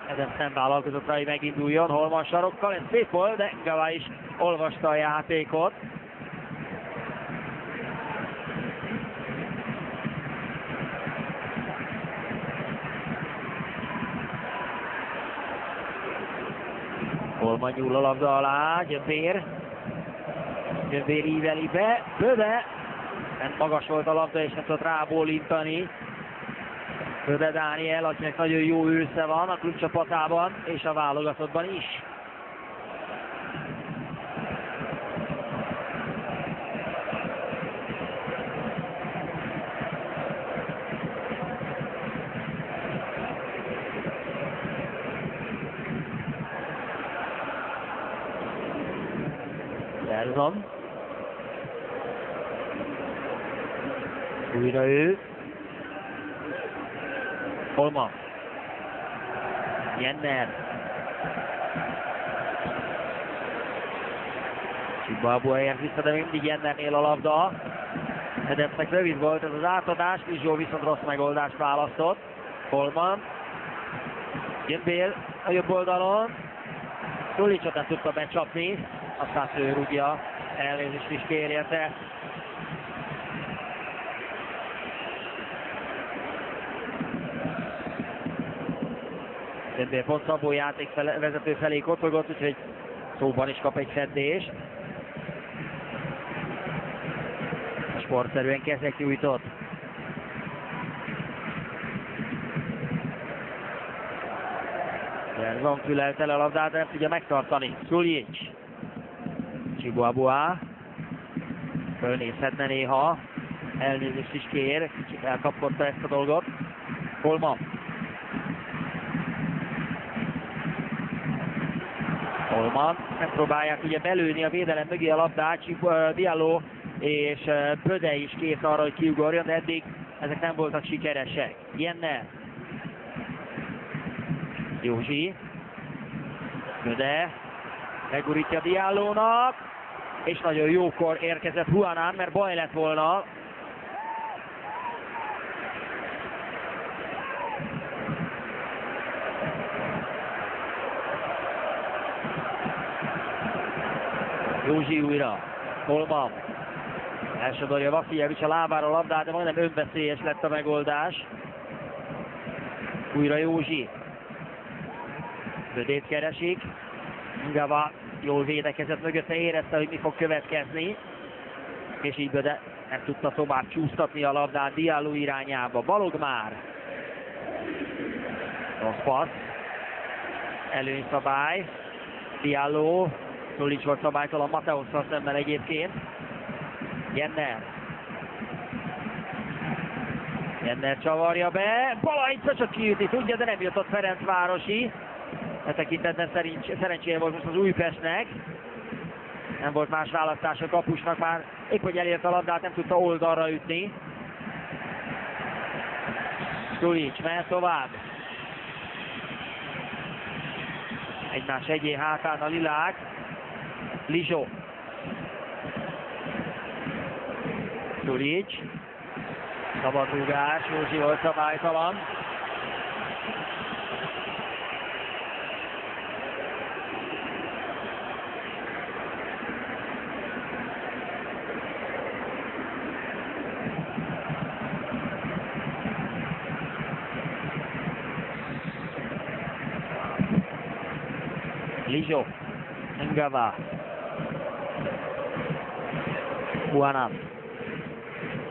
Adams nem vállalkozott rá, hogy meginduljon. Holman sarokkal, ez szép volt, de Gava is olvasta a játékot. Holman nyúl a labda alá, Gyömbér íveli be, Böde, nem magas volt a labda és nem tudott rábólintani. Böde Dániel, akinek nagyon jó ősze van a klubcsapatában és a válogatottban is. Zserzon. Újra ő. Holman. Jenner. Chibuabua ért vissza, de mindig Jennernél a labda. Adamsnek rövid volt ez az átadás, Lizsó viszont rossz megoldást választott. Holman. Gyömbér a jobb oldalon. Csulicsot nem tudta becsapni, aztán ő rúgja, elnézést is kér érte. Gyömbér pont Szabó játékvezető felé kocogott, úgyhogy szóban is kap egy feddést. Sportszerűen kezek nyújtott. Zserzon fülelte le a labdát, de nem tudja megtartani. Csulics. Chibuabua. Fölnézhetne néha. Elnézést is kér, kicsit elkapkodta ezt a dolgot. Holman. Megpróbálják ugye belőni a védelem mögé a labdát, Diallo és Böde is kész arra, hogy kiugorjon, de eddig ezek nem voltak sikeresek. Jenner. Józsi. Böde. Megurítja Diallónak. És nagyon jókor érkezett Juanán, mert baj lett volna. Józsi újra. Holman. Elsodorja Vasiljevics a lábára a labdát, de majdnem önveszélyes lett a megoldás. Újra Józsi. Bödét keresik. Gava jól védekezett mögötte, érezte, hogy mi fog következni. És így Böde nem tudta tovább csúsztatni a labdát Diallo irányába. Balog már. Rossz passz. Előnyszabály. Diallo. Csulics volt szabálytalan Mateusszal szemben egyébként. Jenner. Jenner csavarja be, Balajca csak kiüti tudja, de nem jutott Ferencvárosi. E tekintetben szerencséje volt most az Újpestnek. Nem volt más választás a kapusnak, már épp hogy elért a labdát, nem tudta oldalra ütni. Tulics mehet tovább. Egymás egyé hátán a lilák. Lizsó. Tulics. Szabadrúgás, Józsi volt szabálytalan. Lizsó, Ngava,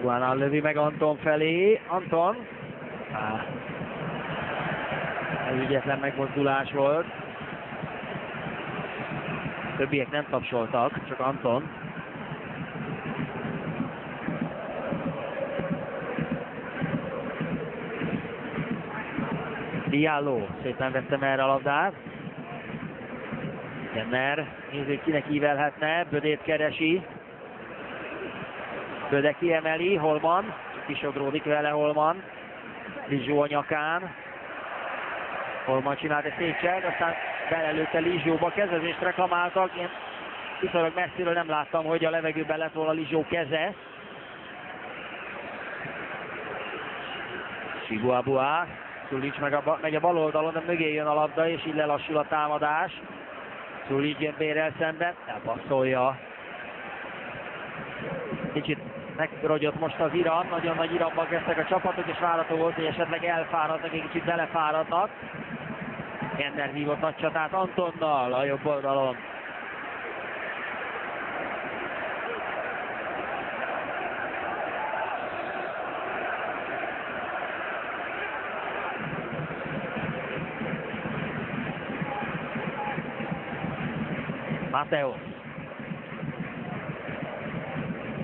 Juanan lövi meg Anton felé, Anton, ez ügyetlen megmozdulás volt, többiek nem tapsoltak, csak Anton. Diallo szépen vettem erre a labdát. Jenner, nézzük kinek ívelhetne, Bödét keresi. Böde kiemeli, Holman, kisodródik vele Holman. Lizsó a nyakán. Holman csinált egy szétselt, aztán belelőtte Lizsóba, kezezést reklamáltak. Én viszonylag messziről nem láttam, hogy a levegőben lett volna Lizsó keze. Siguabua, Tulics megy a bal oldalon, de mögé jön a labda, és így lelassul a támadás. Tulics Gembérrel szemben, elpasszolja. Kicsit megrogyott most az iram, nagyon nagy iramban kezdtek a csapatok, és várható volt, hogy esetleg elfáradnak, egy kicsit belefáradnak. Jenner hívott nagy csatát Antonnal a jobb oldalon. Mateo.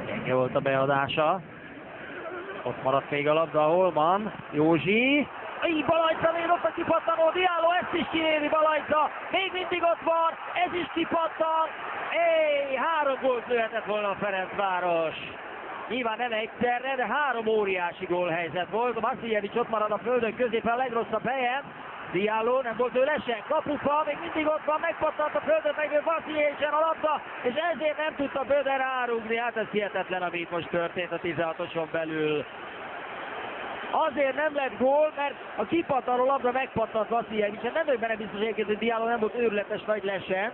Gyenge volt a beadása. Ott maradt még a labda, Holman. Józsi. Így Balajca még ott a kipattanó, Diallo ezt is kinézi Balajca. Még mindig ott van, ez is kipattan. 3 gólt lőhetett volna a Ferencváros. Nyilván nem egyszerre, de 3 óriási gólhelyzet volt. Vasiljevics ott marad a földön középen a legrosszabb helyen. Diallo, nem volt tőle se, kapufa, még mindig ott van, megpattant a földön, megvő Vasiljevicsen a labda, és ezért nem tudta Böde rárugni. Hát ez hihetetlen, amit most történt a 16-oson belül. Azért nem lett gól, mert a kipattanó labda megpattant Vasiljevicsen. Nem vagyok benne biztos egyébként, hogy Diallo nem volt őrületes nagy lesen.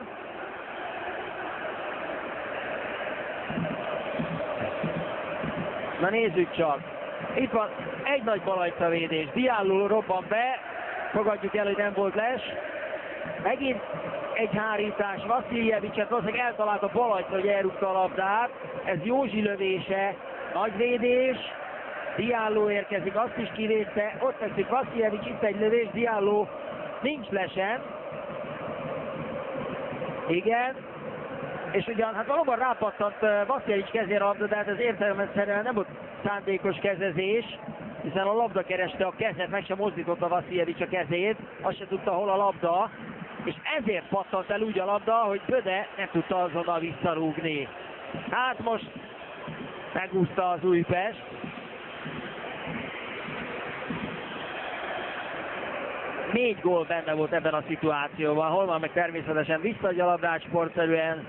Na nézzük csak. Itt van egy nagy Balajca védés. Diallo robban be. Fogadjuk el, hogy nem volt les. Megint egy hárítás. Vasiljevicset valószínűleg eltalálta Balajca, hogy elrúgta a labdát. Ez Józsi lövése. Nagy védés. Diallo érkezik, azt is kivédte. Ott teszik Vasiljevics, itt egy lövés. Diallo nincs lesen. Igen. És ugyan, hát valóban rápattant Vasiljevics kezére a labda, de hát ez értelemszerűen nem volt szándékos kezezés. Hiszen a labda kereste a kezet, meg sem mozdította Vasiljevics a kezét, azt se tudta, hol a labda, és ezért pattant el úgy a labda, hogy Böde nem tudta azonnal visszarúgni. Hát most megúszta az Újpest. Négy gól benne volt ebben a szituációban, Holman meg természetesen visszaadja a labdát sportszerűen.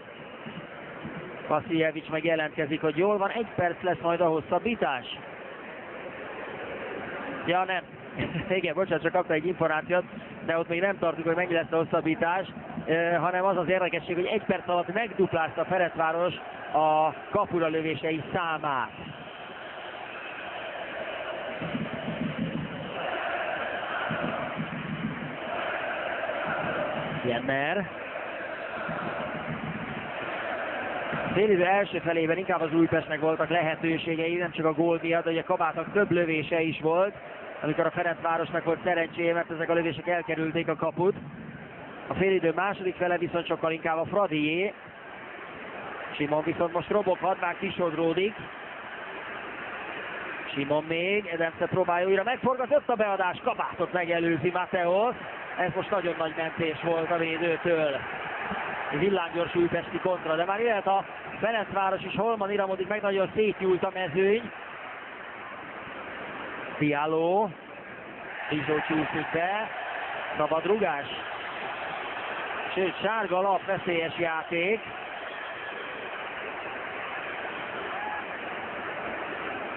Vasiljevics meg jelentkezik, hogy jól van, 1 perc lesz majd a hosszabbítás. Ja nem, igen, bocsánat, csak kapta egy információt, de ott még nem tartunk, hogy mennyi lesz a hosszabbítás, hanem az az érdekesség, hogy 1 perc alatt megduplázta Ferencváros a kapura lövései számát. Jenner. Félidő első felében inkább az Újpestnek voltak lehetőségei, nem csak a gól miatt, de ugye Kabátnak több lövése is volt, amikor a Ferencvárosnak volt szerencséje, mert ezek a lövések elkerülték a kaput. A félidő második fele viszont sokkal inkább a Fradié. Simon viszont most roboghat, már kisodródik. Simon még, Edemszet próbálja újra megforgatott a beadás, kabátot megelőzi Mateos. Ez most nagyon nagy mentés volt a védőtől. Villámgyors újpesti kontra, de már jöhet a Ferencváros is, Holman iramodik meg, nagyon szétnyúlt a mezőny. Diallo, Lizsó csúszik be, szabad rugás. Sőt, sárga lap, veszélyes játék.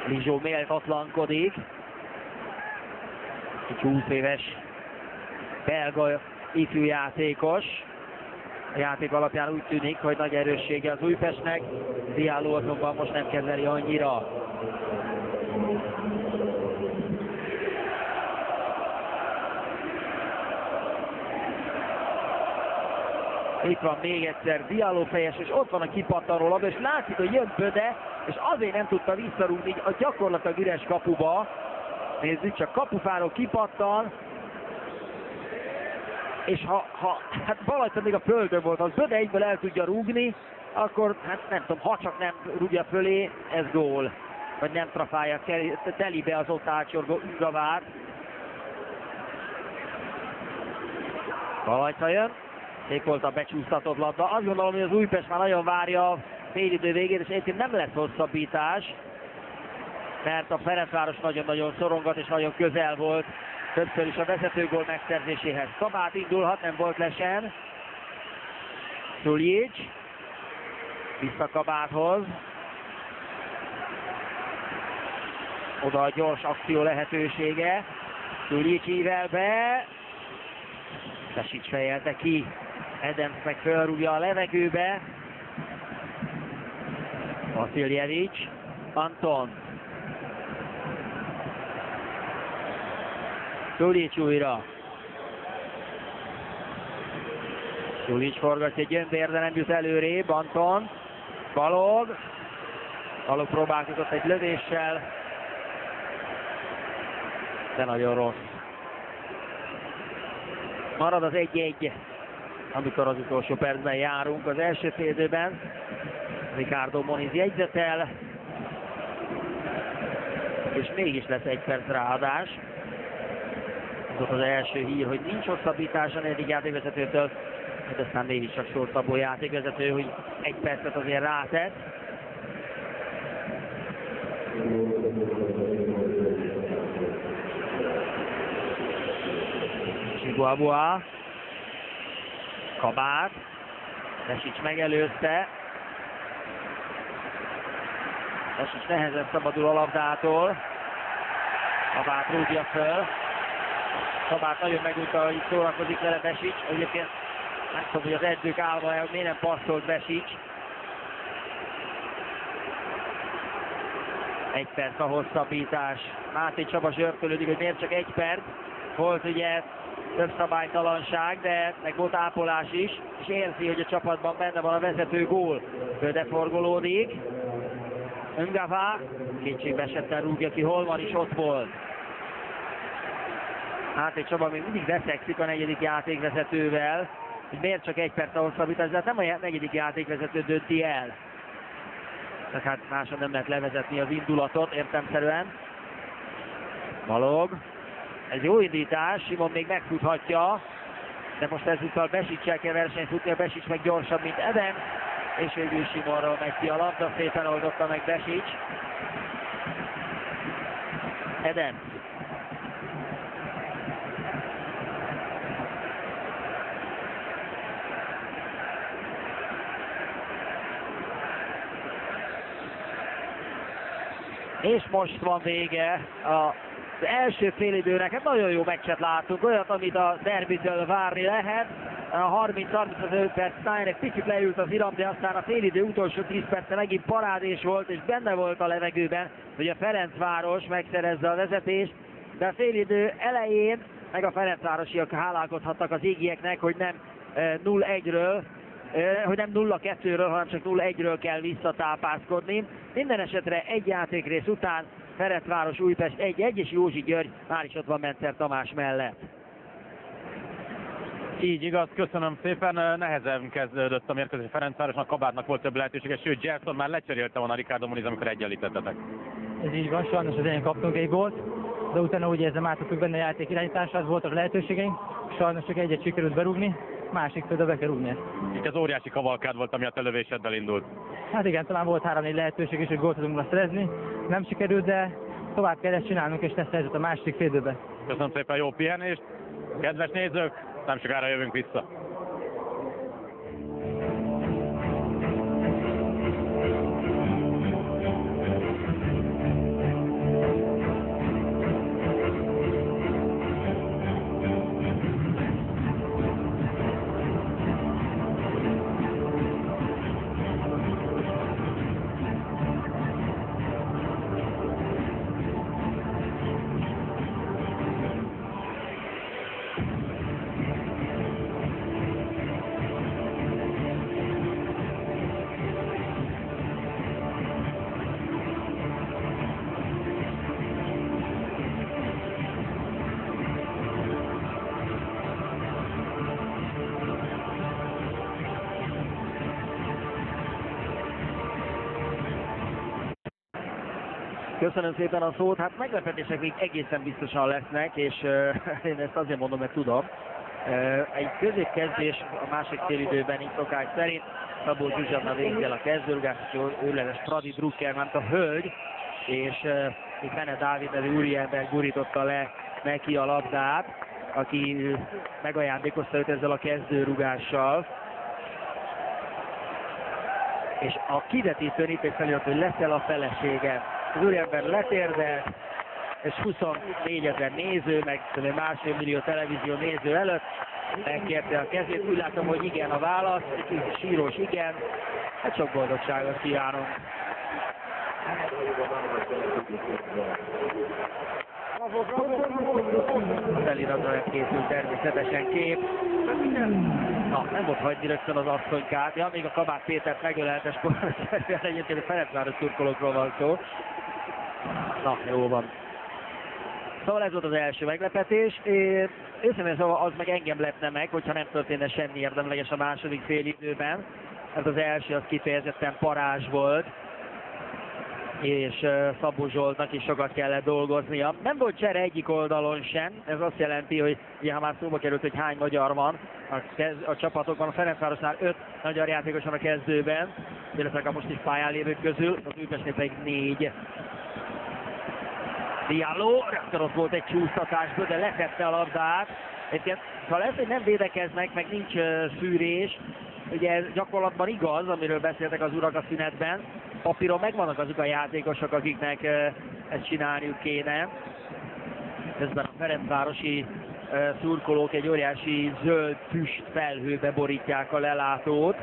Lizsó méltatlankodik. Egy 20 éves belga ifjú játékos. A játék alapján úgy tűnik, hogy nagy erőssége az Újpestnek. Diallo azonban most nem kezeli annyira. Itt van még egyszer Diallo fejes, és ott van a kipattanó labda, és látszik, hogy jön Böde, és azért nem tudta visszarúgni a gyakorlatilag üres kapuba. Nézzük, csak kapufáról kipattan, és ha hát valószínűleg még a földön volt, az Böde egyből el tudja rúgni, akkor hát nem tudom, ha csak nem rúgja fölé, ez gól. Vagy nem trafálja telibe az ott átsorgó Ugavát. Valajca jön. Szép volt a becsúsztatott labda. Azt gondolom, hogy az Újpest már nagyon várja a félidő végét, és egyébként nem lesz hosszabbítás, mert a Ferencváros nagyon-nagyon szorongat, és nagyon közel volt többször is a vezetőgól megszerzéséhez. Kabát indulhat, nem volt lesen. Szuljics vissza Kabáthoz. Oda a gyors akció lehetősége. Szuljics ível be. Tesics fejelte ki. Edemsz meg fölrúgja a levegőbe. Vasiljevics, Anton. Szuljics újra. Szuljics forgatja Gyömbér, de nem jut előrébb. Anton. Balog. Balog próbálkozott egy lövéssel. De nagyon rossz. Marad az 1-1, amikor az utolsó percben járunk az első félidőben. Ricardo Moniz jegyzetel, és mégis lesz 1 perc ráadás. Az az első hír, hogy nincs hosszabbítás a negyedik játékvezetőtől, de aztán mégis csak sorszabó játékvezető, hogy 1 percet azért rátett. Chihuahua. Kabát. Tesics megelőzte. Tesics nehezen szabadul a labdától. Kabát rúgja föl. Kabát nagyon megújta, hogy szórakozik vele Besics. Egyébként nem tudom, hogy az edzők állva, hogy miért nem passzolt Besics. 1 perc a hosszabbítás. Máté Csaba zsörtölődik, hogy miért csak 1 perc. Volt ugye több szabálytalanság, de meg volt ápolás is, és érzi, hogy a csapatban benne van a vezető gól. Böde forgolódik. Ungava kétségbe esetten rúgja ki, Holman is ott volt. Máté Csaba még mindig veszekszik a negyedik játékvezetővel, hogy miért csak 1 perc a hosszabbítás, de hát nem a negyedik játékvezető dönti el. Tehát hát máson nem lehet levezetni az indulatot értelemszerűen. Balog. Ez jó indítás, Simon még megfuthatja, de most ezúttal Besicsel kell versenyt futni, a Besics meg gyorsabb, mint Edem, és végül Simonról megy ki a labda, szépen oldotta meg Besics. Edem. És most van vége az első félidőnek. Hát nagyon jó meccset látunk, olyat, amit a derbitől várni lehet. A 30-35 perc táján egy picit leült az iram, de aztán a félidő utolsó 10 perce megint parádés volt, és benne volt a levegőben, hogy a Ferencváros megszerezze a vezetést, de a félidő elején meg a ferencvárosiak hálálkodhattak az égieknek, hogy nem 0-1-ről, hogy nem 0-2-ről, hanem csak 0-1-ről kell visszatápászkodni. Minden esetre egy játékrész után Ferencváros Újpest 1-1, és Józsi György már is ott van Mencer Tamás mellett. Így igaz, köszönöm szépen. Nehezen kezdődött a mérkőzés Ferencvárosnak, Kabátnak volt több lehetősége, sőt Gerson már lecserélte volna Ricardo Moniz, amikor egyenlítettetek. Ez így van, sajnos az elején kaptunk egy gólt, de utána úgy érzem, átadtuk benne a játék irányítását, voltak lehetőségeink, sajnos csak egyet sikerült berúgni, másik például be kell rúgni ezt. Így az óriási kavalkád volt, ami a te lövéseddel indult. Hát igen, talán volt 3-4 lehetőség is, hogy gólt tudunk ma szerezni, nem sikerült, de tovább kell ezt csinálnunk, és lesz helyzet a második fél időben. Köszönöm szépen, jó pihenést! Kedves nézők, nem sokára jövünk vissza. Köszönöm szépen a szót. Hát meglepetések még egészen biztosan lesznek, és én ezt azért mondom, mert tudom. Egy középkezdés a másik félidőben így szokás szerint. Szabó Zsuzsanna végzi el a kezdőrugás, és ő lesz Fradi Drucker, ment a hölgy, és itt Bene Dávid nevű úriember gurította le neki a labdát, aki megajándékozta őt ezzel a kezdőrugással. És a kivetítőn itt egy felirat, hogy leszel a felesége. Az úriember letérdelt, és 24 000 néző, meg 1,5 millió televízió néző előtt megkérte a kezét. Úgy látom, hogy igen a válasz, egy sírós igen. Hát sok boldogságot kívánunk. A feliratra készült természetesen kép. Na, nem volt hagyni rögtön az asszonykát. Ja, még a Kabát Pétert megölelte sportszerűen, egyébként a Ferencváros szurkolókról van szó. Na, jó van. Szóval ez volt az első meglepetés. Őszintén szóval az meg engem lepne meg, hogyha nem történne semmi érdemleges a második félidőben. Hát az első az kifejezetten parázs volt, és Szabó Zsoltnak is sokat kellett dolgoznia. Nem volt csere egyik oldalon sem, ez azt jelenti, hogy ugye, ha már szóba került, hogy hány magyar van a csapatokban, a Ferencvárosnál 5 magyar játékos van a kezdőben, illetve a most is pályán lévők közül, az Újpestnél pedig 4. Diallo, rögtön ott volt egy csúsztatásból, de letette a labdát. Ha lesz, hogy nem védekeznek, meg nincs szűrés, ugye ez gyakorlatban igaz, amiről beszéltek az urak a szünetben. Papíron megvannak azok a játékosok, akiknek ezt csinálniuk kéne. Közben a ferencvárosi szurkolók egy óriási zöld füst felhőbe borítják a lelátót,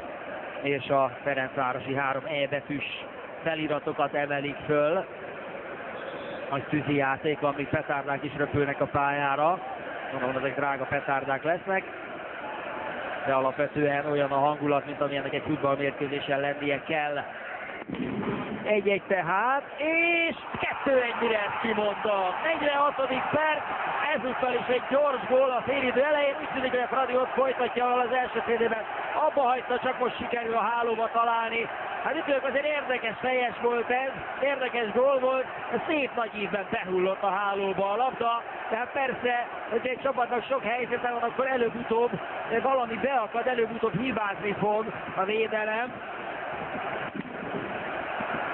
és a ferencvárosi 3 E betűs feliratokat emelik föl. Nagy tűzi játék, amíg petárdák is röpülnek a pályára. Gondolom, ezek drága petárdák lesznek, de alapvetően olyan a hangulat, mint amilyennek egy futballmérkőzésen lennie kell. 1-1 tehát, és 2-1-re ezt kimondom. 46. perc, ezúttal is egy gyors gól a félidő elején. Úgy tűnik, hogy a Fradi ott folytatja, ahol az első félidőben abba hagyta, csak most sikerül a hálóba találni. Hát itt azért érdekes fejes volt ez, érdekes gól volt, szép nagy ívben behullott a hálóba a labda, tehát persze, hogy egy csapatnak sok helyzete van, akkor előbb-utóbb valami beakad, előbb-utóbb hibázni fog a védelem.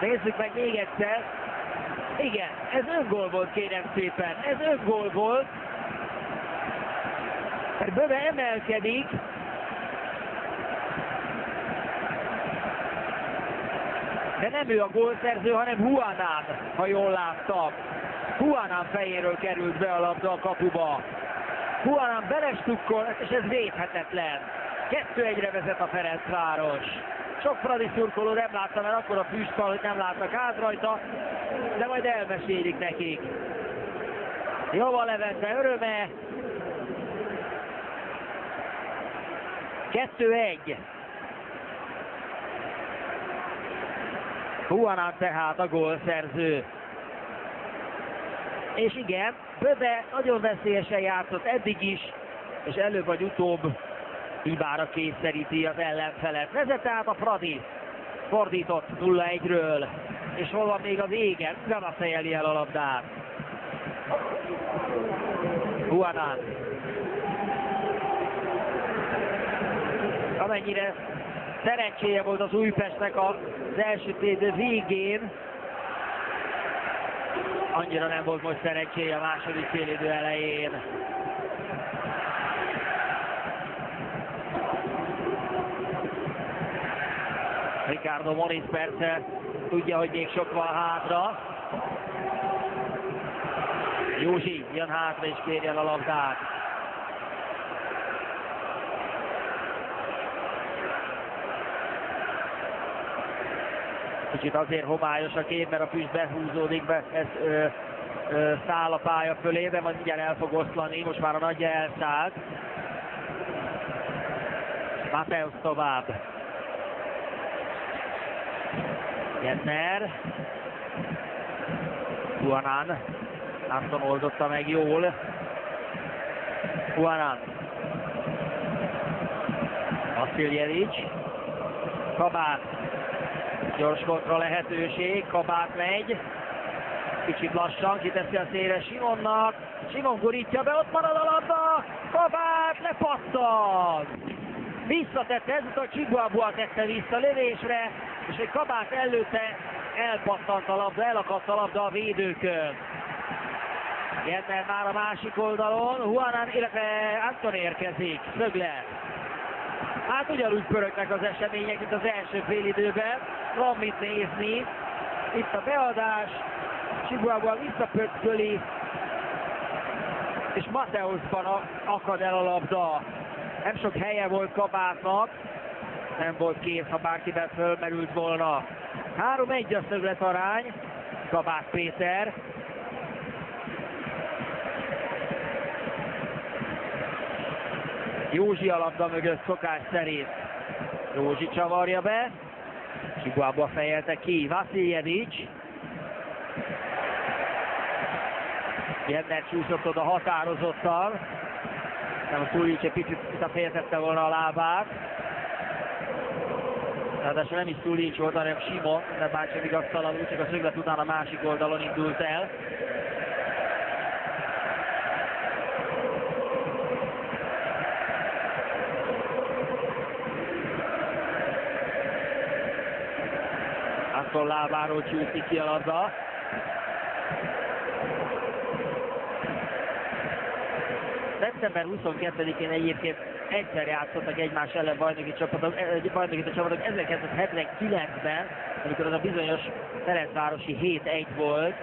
Nézzük meg még egyszer. Igen, ez öngól volt, kérem szépen, ez öngól volt. Böve emelkedik. De nem ő a gólszerző, hanem Huanán, ha jól láttam. Huanán fejéről került be a labda a kapuba. Huanán belestukkol, és ez védhetetlen. 2-1-re vezet a Ferencváros. Sok fradi szurkoló nem látta, mert akkor a füstfal, hogy nem látnak át rajta, de majd elmesélik nekik. Jova Levente öröme. 2-1. Huanán tehát a gólszerző. És igen, Böve nagyon veszélyesen játszott eddig is, és előbb vagy utóbb hibára kényszeríti az ellenfelet. Vezet tehát a Fradi. fordított 0-1-ről. És hol van még az égen? Ganasza jeli el a labdát. Huanán. Amennyire szerencséje volt az Újpestnek az első félidő végén, annyira nem volt most szerencséje a második félidő elején. Ricardo Moniz persze tudja, hogy még sok van hátra. Józsi jön hátra és kéri el a labdát. Kicsit azért homályos a kép, mert a füst behúzódik be, ez száll a pálya fölé, de majd mindjárt el fog oszlani, most már a nagyja elszállt. Mateusz tovább. Jenner. Huanán. Anton oldotta meg jól. Huanán. Vasiljevics. Kabát. Gyors kontra lehetőség, Kabát megy. Kicsit lassan, kiteszi a szélre Simonnak. Simon gurítja be, ott marad a labda. Kabát lepattan. Visszatette, ezúttal Csibuabua tette vissza lövésre, és egy Kabát előtte elpattant a labda, elakadt a labda a védőkön. Jenner már a másik oldalon, Huanán, illetve Anton érkezik, szöglet. Hát ugyanúgy pörögnek az események, mint az első félidőben. Van mit nézni. Itt a beadás, Csibuabua visszapötköli, és Mateuszban akad el a labda. Nem sok helye volt Kabátnak, nem volt kész, ha bárkiben fölmerült volna. 3-1 a szöglet arány, Kabát Péter. Józsi a labda mögött szokás szerint. Józsi csavarja be. Csibuabua fejelte ki. Vasiljevics. Jenner csúszott oda határozottan. Nem a Szuljics egy picit fejezette volna a lábát. Ráadásul nem is Szuljics volt, hanem Simon, de bárcsak igaztalanul, csak a szöglet után a másik oldalon indult el. Anton lábáról csúszik ki a labda. Szeptember 22-én egyébként egyszer játszottak egymás ellen bajnoki csapatok 1979-ben, amikor az a bizonyos Ferencvárosi 7-1 volt.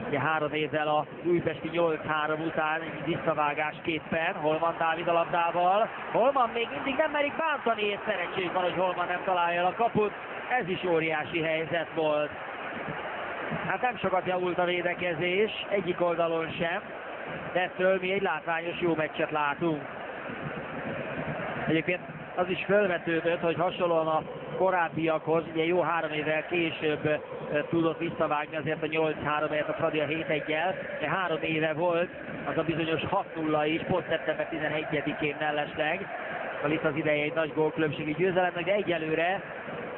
Ugye 3 évvel az újpesti 8-3 után egy visszavágásképpen. Holman Dávid a labdával. Holman még mindig nem merik bántani, és szerencség van, hogy Holman nem találja el a kaput. Ez is óriási helyzet volt. Hát nem sokat javult a védekezés, egyik oldalon sem, de ettől mi egy látványos jó meccset látunk. Egyébként az is felvetődött, hogy hasonlóan a korábbiakhoz, ugye jó 3 évvel később tudott visszavágni azért a 8-3-et a Fradi a 7-1-jel, de 3 éve volt az a bizonyos 6-0 is, pont szeptember 11-én mellesleg. Itt az ideje egy nagy gólkülönbségi győzelemnek, de egyelőre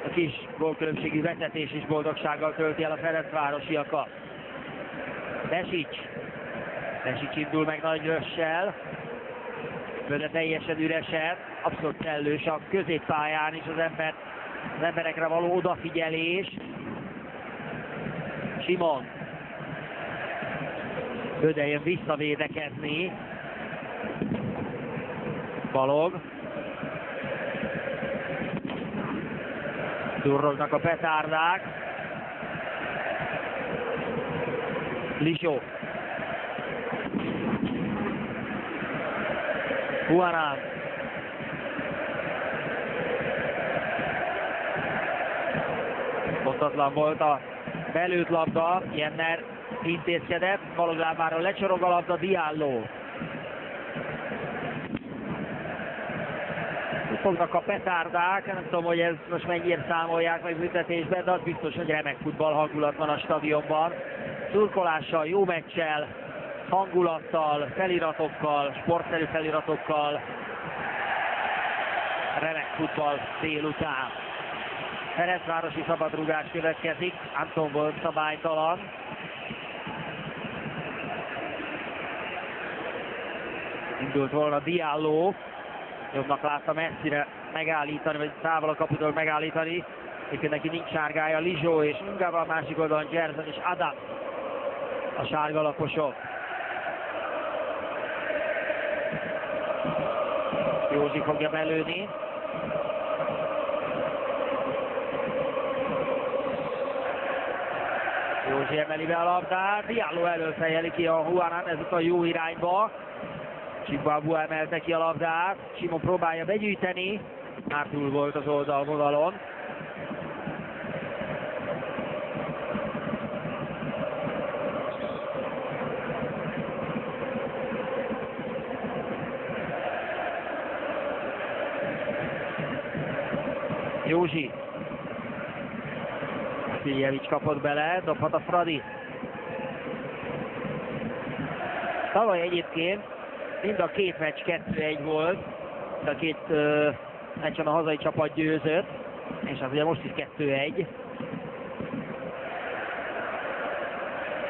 a kis gólkülönbségi vezetés is boldogsággal tölti el a ferencvárosiakat. Besics indul meg nagy rössel, de teljesen üresen, abszolút kellős a középpályán is az emberekre való odafigyelés. Simon. Böde jön visszavédekezni. Balog. Durrognak a petárdák. Lisó. Huanán. Pontatlan volt a belőtt labda, Jenner intézkedett, Balog lábáról lecsorog a labda, Diallo. Fognak a petárdák, nem tudom, hogy ez most mennyire számolják meg büntetésben, de az biztos, hogy remek futball hangulat van a stadionban. Szurkolással, jó meccsel, hangulattal, feliratokkal, sportszerű feliratokkal. Remek futball délután. Ferencvárosi szabadrúgás következik, Anton volt szabálytalan. Indult volna Diallo, jobbnak látta messzire megállítani, vagy távol a kaputól megállítani. Itt neki nincs sárgája, Lizsó és Ungava, a másik oldalon Gerson és Adam a sárgalaposok. Józsi fogja belőni. Józsi emeli be a labdát, Diallo elől fejeli ki a Juanan, ezúttal jó irányba. Chihuahua emelte ki a labdát, Simon próbálja begyűjteni, már túl volt az oldalvonalon. Józsi. Sziljevics kapott bele, dobhat a Fradi. Tavaly egyébként mind a két meccs 2-1 volt, mind a két meccsen a hazai csapat győzött, és az ugye most is 2-1.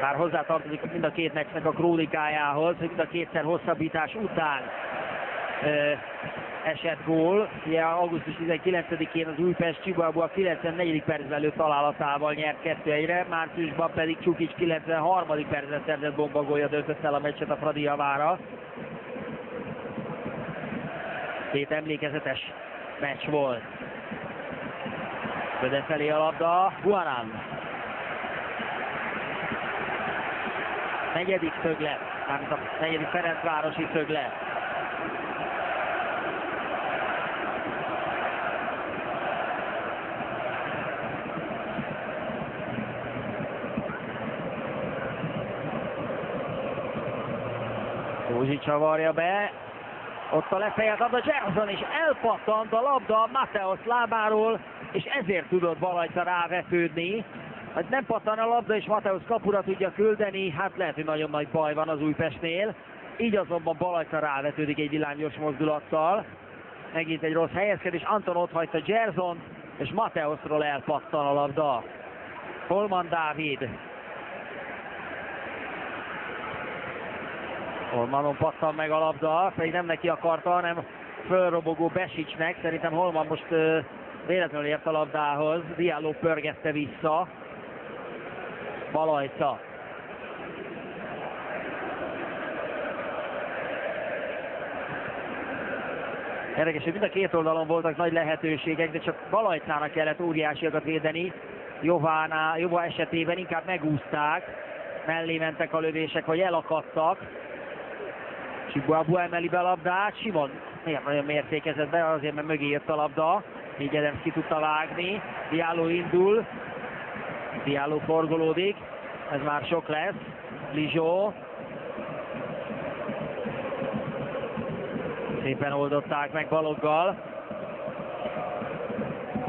Bár hozzátartozik mind a két meccsnek a krónikájához, hogy mind a kétszer hosszabbítás után esett gól. Ugye augusztus 19-én az Újpest Chihuahua 94. percben lőtt találatával nyert 2-1-re, márciusban pedig Csukics 93. percben szerzett bombagólja döntött el a meccset a Fradi javára. Két emlékezetes meccs volt. Böde felé a labda, Juanan. Negyedik szöglet, mármint a negyedik Ferencvárosi szöglet. Józsi csavarja be, ott a lefejelt labda, Gerson is elpattant a labda Mateos lábáról, és ezért tudott Balajta rávetődni. Hát nem pattan a labda, és Mateos kapura tudja küldeni, hát lehet, hogy nagyon nagy baj van az Újpestnél. Így azonban Balajta rávetődik egy villámgyors mozdulattal. Megint egy rossz helyezkedés, Anton ott hagyta Gerson, és Mateosról elpattan a labda. Holman Dávid. Holmanon pattan meg a labda, pedig nem neki akarta, hanem fölrobogó Besicsnek. Szerintem Holman most véletlenül ért a labdához. Diallo pörgette vissza. Balajta. Érdekes, hogy mind a két oldalon voltak nagy lehetőségek, de csak Balajtának kellett óriásiakat védeni. Jova esetében inkább megúzták, mellé mentek a lövések, vagy elakadtak. Chihuahua emeli be a labdát, Simon nagyon mértékezett be, azért mert mögé jött a labda, így Adams ki tudta vágni, Diallo indul, Diallo forgolódik, ez már sok lesz, Lizsó, szépen oldották meg Baloggal,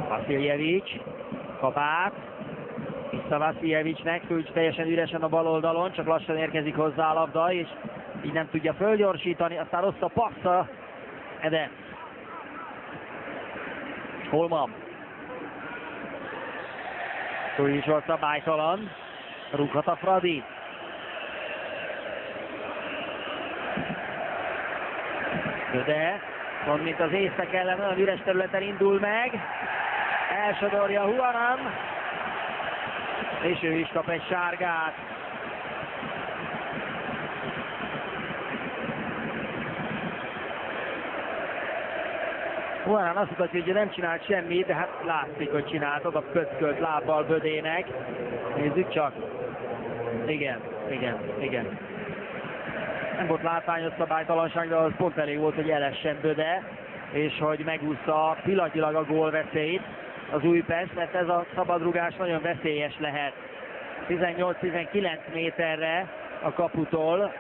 Vasiljevics, kap át, vissza Vasiljevicsnek, Szulcs teljesen üresen a bal oldalon, csak lassan érkezik hozzá a labda, és így nem tudja fölgyorsítani, aztán rossz a passza, Adams. Holman. Szulcs volt szabálytalan, rúghat a Fradi. De pont mint az észak ellen, olyan üres területen indul meg, elsodorja Juanan, és ő is kap egy sárgát. Juanan azt mutatja, hogy nem csinált semmit, de hát látszik, hogy csinált, oda pöckölt lábbal Bödének. Nézzük csak. Igen. Nem volt látványos szabálytalanság, de az pont elég volt, hogy elessen Böde, és hogy megúszta pillanatilag a gólveszélyt az Újpest, mert ez a szabadrugás nagyon veszélyes lehet. 18-19 méterre a kaputól.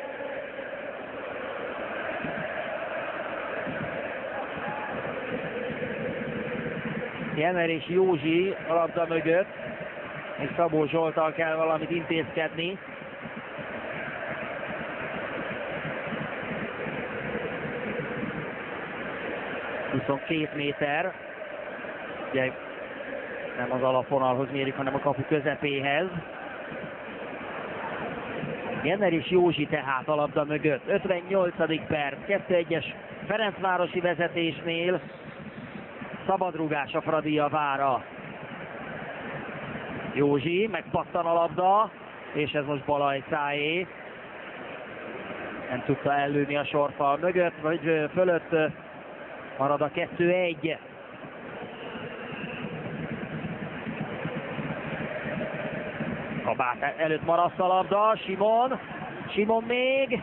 Jenner és Józsi a labda mögött, és Szabó Zsolttal kell valamit intézkedni. ...22 méter. Ugye Nem az alapvonalhoz mérik, hanem a kapu közepéhez. Jenner és Józsi tehát a labda mögött. 58. perc, 2-1-es Ferencvárosi vezetésnél. Szabadrugás a Fradi javára. Józsi, megpattan a labda, és ez most Balajszáé. Nem tudta ellőni a sorfal mögött, vagy fölött, marad a 2-1. Kabát előtt maradt a labda, Simon még,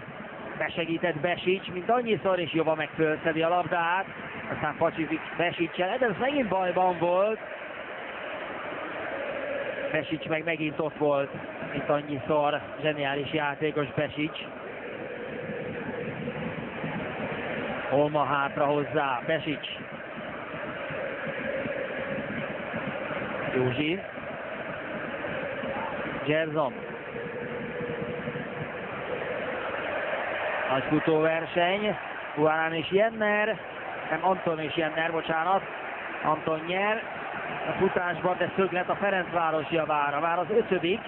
besegített Besics, mint annyiszor, és jobban meg fölszedi a labdát, aztán Pacsivik Besicsel, de ez megint bajban volt. Besics meg megint ott volt, mint annyiszor, zseniális játékos Besics. Holma hátra hozzá, Besics. Józsi. Gerson. Nagy futóverseny. Huánán és Jenner. Nem, Anton és Jenner, bocsánat. Anton nyer a futásban, de szöglet a Ferencváros javára. Már az 5.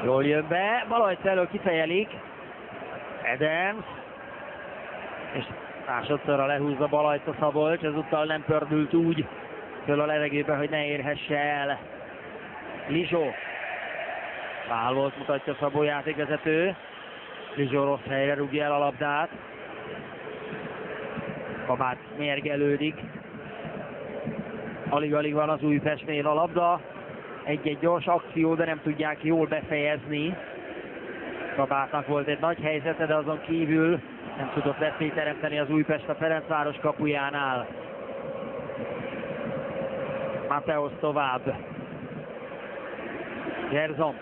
Jól jön be, Balajc elől kifejelik. Adams. És másodszorra lehúzza Balajc a Szabolcs, ezúttal nem pördült úgy föl a levegőbe, hogy ne érhesse el. Lizsó. Pál volt, mutatja Szabó játékvezető. Lizsó rossz helyre rúgja el a labdát. Kabát mérgelődik. Alig-alig van az Újpestnél a labda. Egy-egy gyors akció, de nem tudják jól befejezni. Kabátnak volt egy nagy helyzete, de azon kívül nem tudott veszélyt teremteni az Újpest a Ferencváros kapujánál. Mateusz tovább. Gerson.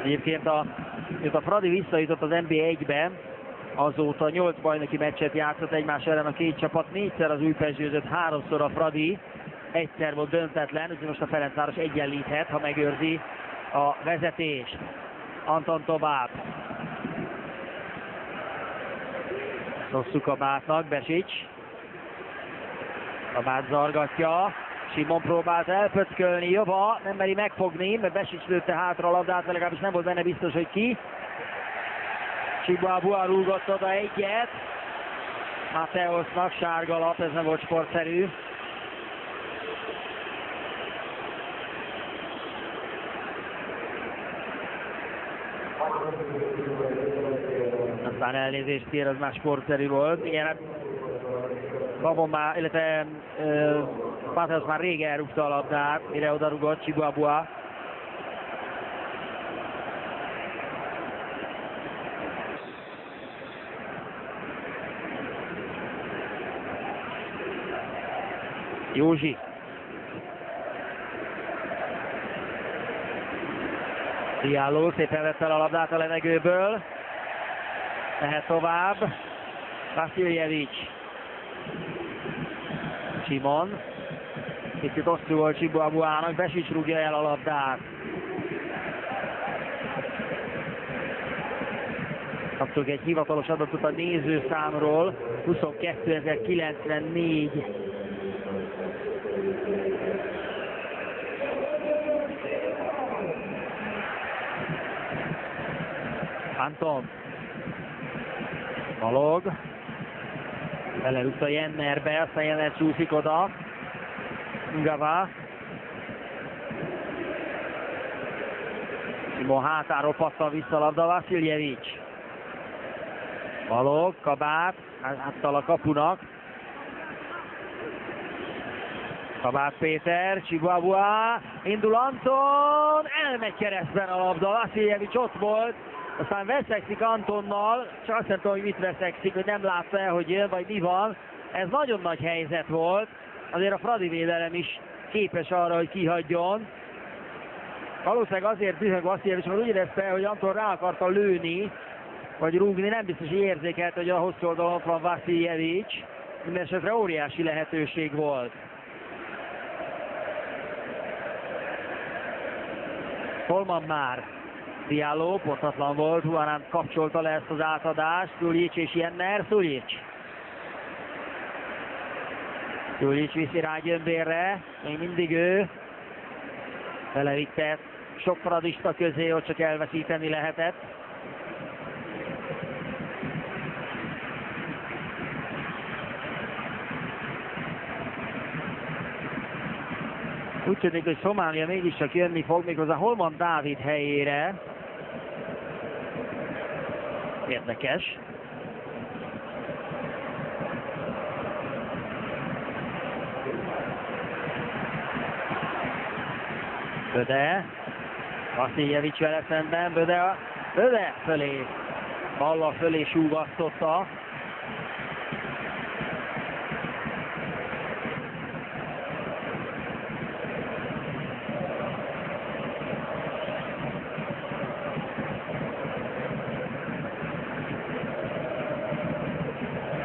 Egyébként a Fradi visszajutott az NB1-be, azóta 8 bajnoki meccset játszott egymás ellen a két csapat, 4-szer az Újpest győzött, 3-szor a Fradi, 1-szer volt döntetlen, úgyhogy most a Ferencváros egyenlíthet, ha megőrzi a vezetést. Anton tovább. Hosszú Kabátnak, Besics. Kabát zargatja, Simon próbált elpöckölni, Jova nem meri megfogni, mert Besics lőtte hátra a labdát, legalábbis nem volt benne biztos, hogy ki. Chihuahua rúgott oda egyet. Mateusznak sárga lap, ez nem volt sportszerű. Aztán elnézést kér, az már sportszerű volt. Igen, Babon már, illetve Mateusz már rég elrúgta a labdát, mire oda rúgott Chihuahua. Józsi. Diallo szépen vett fel a labdát a levegőből. Mehet tovább. Vasiljevics. Simon. Kicsit hosszú volt Chihuahuának, Besics rúgja el a labdát. Kaptunk egy hivatalos adatot a nézőszámról. 22.094. Anton. Balog. Belerúgta Jennerbe, aztán Jenner csúszik oda. Ngava. Simon hátáról pattan vissza a labda, Vasiljevics. Balog, Kabát, háttal a kapunak. Kabát Péter, Chihuahua, indul Anton, elmegy keresztben a labda, Vasiljevics ott volt, aztán veszekszik Antonnal, csak azt nem tudom, hogy mit veszekszik, hogy nem látta el, hogy jön, vagy mi van. Ez nagyon nagy helyzet volt, azért a Fradi védelem is képes arra, hogy kihagyjon. Valószínűleg azért dühög Vasiljevics, mert úgy érezte, hogy Anton rá akarta lőni, vagy rúgni, nem biztos, hogy érzékelt, hogy a hosszú oldalon van Vasiljevics. Mindenesetre óriási lehetőség volt. Holman már. Diallo pontatlan volt, Juanán kapcsolta le ezt az átadást, Szuljics és Jenner, Szuljics. Szuljics viszi rá Gyömbérre, még mindig ő. Belevitte sok fradista közé, hogy csak elveszíteni lehetett. Úgy tűnik, hogy Szomália mégiscsak jönni fog, méghozzá Holman Dávid helyére. Érdekes. Böde. Vasiljevics vele szemben, Böde fölé. Balla fölé súgasztotta.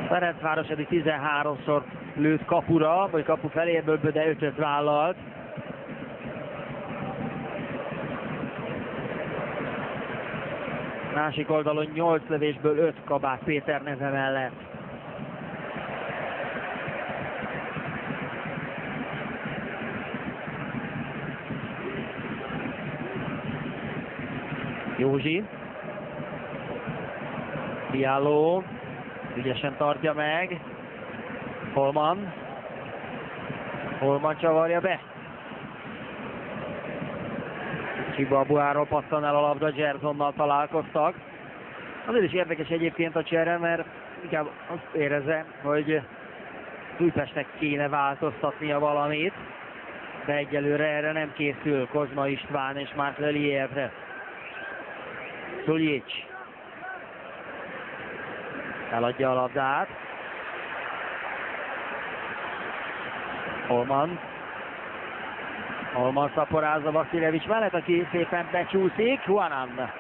Ferencváros eddig 13-szor lőtt kapura, vagy kapu felé, ebből Böde 5-öt vállalt. Másik oldalon 8 lövésből 5 Kabák Péter neve mellett. Józsi. Diallo. Ügyesen tartja meg. Holman csavarja be. Csibabuáról pattan el a labda, Gersonnal találkoztak. Azért is érdekes egyébként a csere, mert inkább azt érezze, hogy Újpestnek kéne változtatnia valamit, de egyelőre erre nem készül Kozma István és Mark Lelievre. Szuljics eladja a labdát. Holman szaporázza Vasiljevics mellett, aki szépen becsúszik. Juanán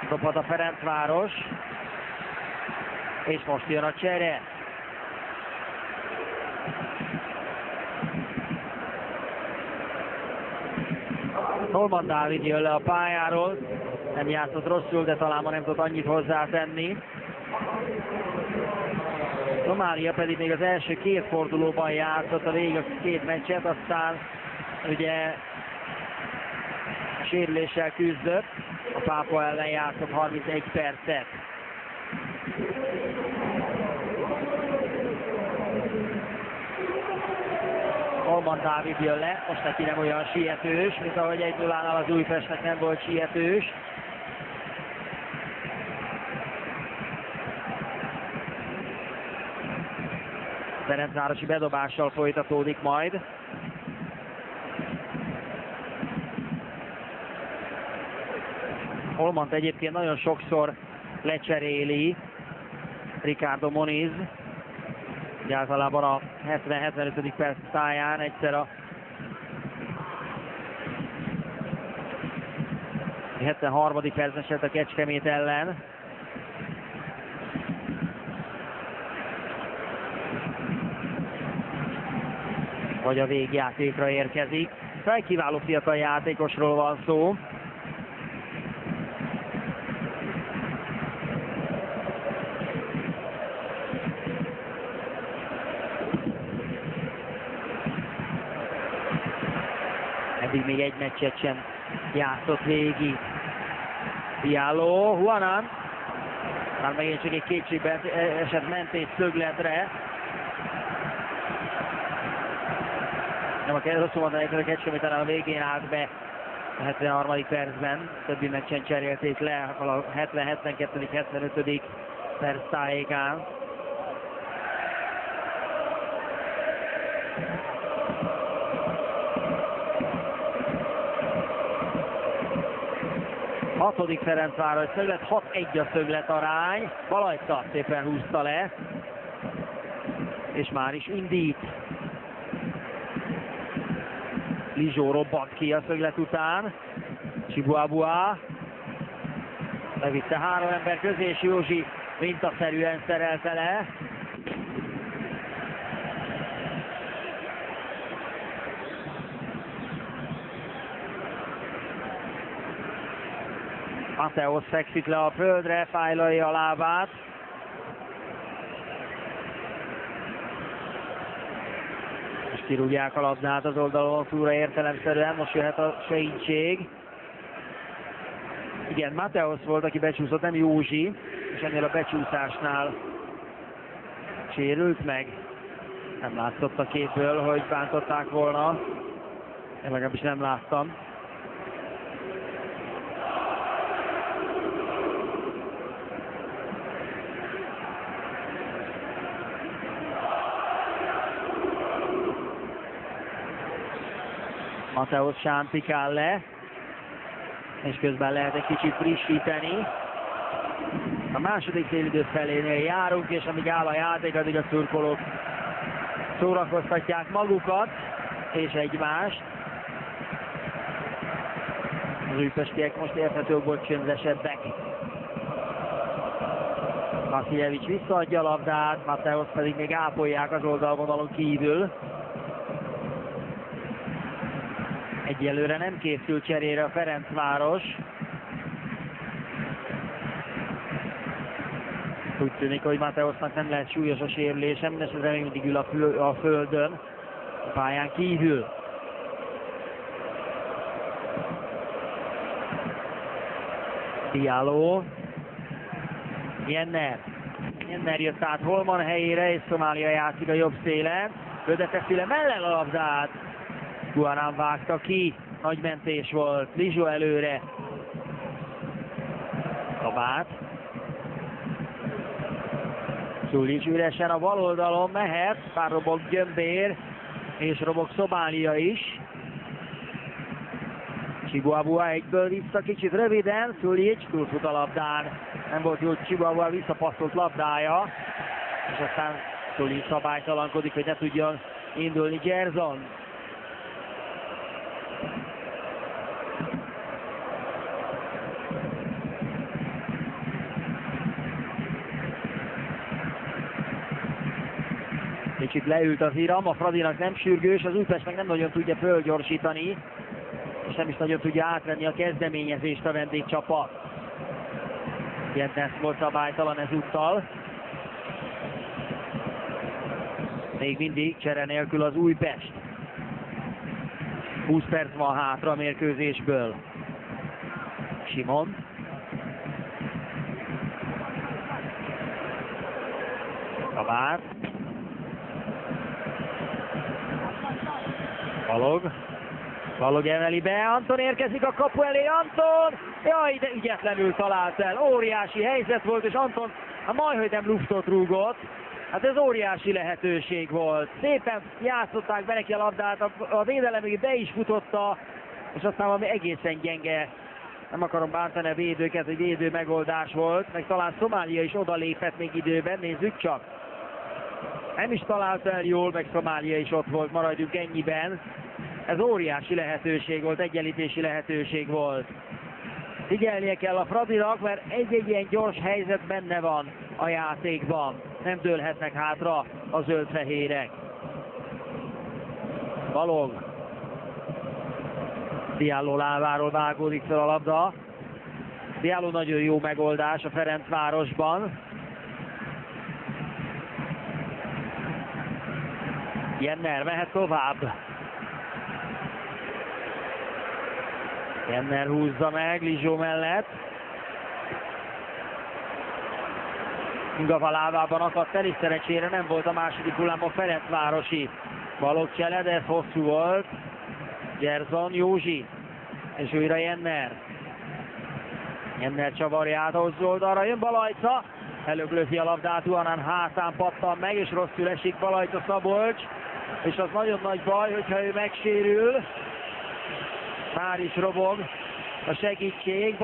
dobhat a Ferencváros. És most jön a csere. Holman Dávid jön le a pályáról. Nem játszott rosszul, de talán ma nem tudott annyit hozzátenni. Szomália pedig még az első két fordulóban játszott a végig a két meccset, aztán ugye sérüléssel küzdött, a Pápua ellen játszott 31 percet. Holman Dávid jön le, most neki nem olyan sietős, mint ahogy 1-0-nál az Újpestnek nem volt sietős. Ferencvárosi bedobással folytatódik majd. Holmant egyébként nagyon sokszor lecseréli Ricardo Moniz. Ugye általában a 70-75. perc táján egyszer a 73. percben esett a Kecskemét ellen. Vagy a végjátékra érkezik. Kiváló fiatal játékosról van szó. Eddig még egy meccset sem játszott végig. Diallo, Juanán. Már megint csak egy kétségbe esett mentés szögletre. Nem a rosszul mondani, hogy a Kecskemét talán a végén állt be a 73. percben. Többi meccsen cserélték le a 70, 72, 75. perc tájékán. Hatodik Ferencváros szöglet, 6-1 a szöglet arány. Balajta szépen húzta le. És már is indít. Lizsó robbant ki a szöglet után. Csibuabua levitte 3 ember közé, és Józsi mintaszerűen szerelte le. Mateusz fekszik le a földre, fájlalja a lábát. És kirúgják a labdát az oldalon túlra értelemszerűen, most jöhet a segítség. Igen, Mateusz volt, aki becsúszott, nem Józsi, és ennél a becsúszásnál sérült meg. Nem látszott a képből, hogy bántották volna. Én legalábbis nem láttam. Mateusz sántikál le, és közben lehet egy kicsit frissíteni. A második félidő felénél járunk, és amíg áll a játék, addig a szurkolók szórakoztatják magukat és egymást. Az újpestiek most érthetőkből csöndesebbek. Vasiljevics visszaadja a labdát, Mateusz pedig még ápolják az oldalvonalon kívül. Egyelőre nem készül cserére a Ferencváros. Úgy tűnik, hogy Mateusznak nem lehet súlyos a sérülése, mindesetre még mindig ül a földön, a pályán kívül. Diallo. Jenner jött át Holman helyére, és Szomália játszik a jobb szélen. Röde teszi le mellel a labdát. Guarán vágta ki, nagy mentés volt, Lizsó előre. Kabát. Szulics üresen a bal oldalon mehet, bár robog Gyömbér, és robog Szomália is. Chihuahua egyből vissza, kicsit röviden, Szulics túlfut a labdán. Nem volt jó Chihuahua visszapasszolt labdája, és aztán Szulics szabálytalankodik, hogy ne tudjon indulni Gerson. Kicsit leült az Iram, a Fradinak nem sürgős, az Újpest meg nem nagyon tudja fölgyorsítani, és nem is nagyon tudja átvenni a kezdeményezést a vendégcsapat. Jennes volt szabálytalan ezúttal. Még mindig csere nélkül az Újpest. 20 perc van hátra a mérkőzésből. Simon. Kabár. Balog emeli be, Anton érkezik a kapu elé, Anton! Jaj, de ügyetlenül talált el, óriási helyzet volt, és Anton majdhogy nem luftot rúgott. Hát ez óriási lehetőség volt. Szépen játszották be neki a labdát, a védelem be is futotta, és aztán valami egészen gyenge, nem akarom bántani a védőket, hogy védő megoldás volt, meg talán Szomália is odalépett még időben, nézzük csak. Nem is találta el jól, meg Szomália is ott volt, maradjunk ennyiben. Ez óriási lehetőség volt, egyenlítési lehetőség volt. Figyelnie kell a Fradinak, mert egy-egy ilyen gyors helyzet benne van a játékban. Nem dőlhetnek hátra a zöld-fehérek. Balog. Diallo lábáról vágódik fel a labda. Diallo nagyon jó megoldás a Ferencvárosban. Jenner mehet tovább. Jenner húzza meg Lizsó mellett. Ingava lábában akadt el, és szerencsére nem volt a második hullámon Ferencvárosi. Balog csele, de ez hosszú volt. Gerson, Józsi, és újra Jenner. Jenner csavarja át az oldalra, jön Balajca. Előglözi a labdát, Uanán hátán pattan meg, és rosszul esik Balajca Szabolcs. És az nagyon nagy baj, hogyha ő megsérül. Már is robog a segítség.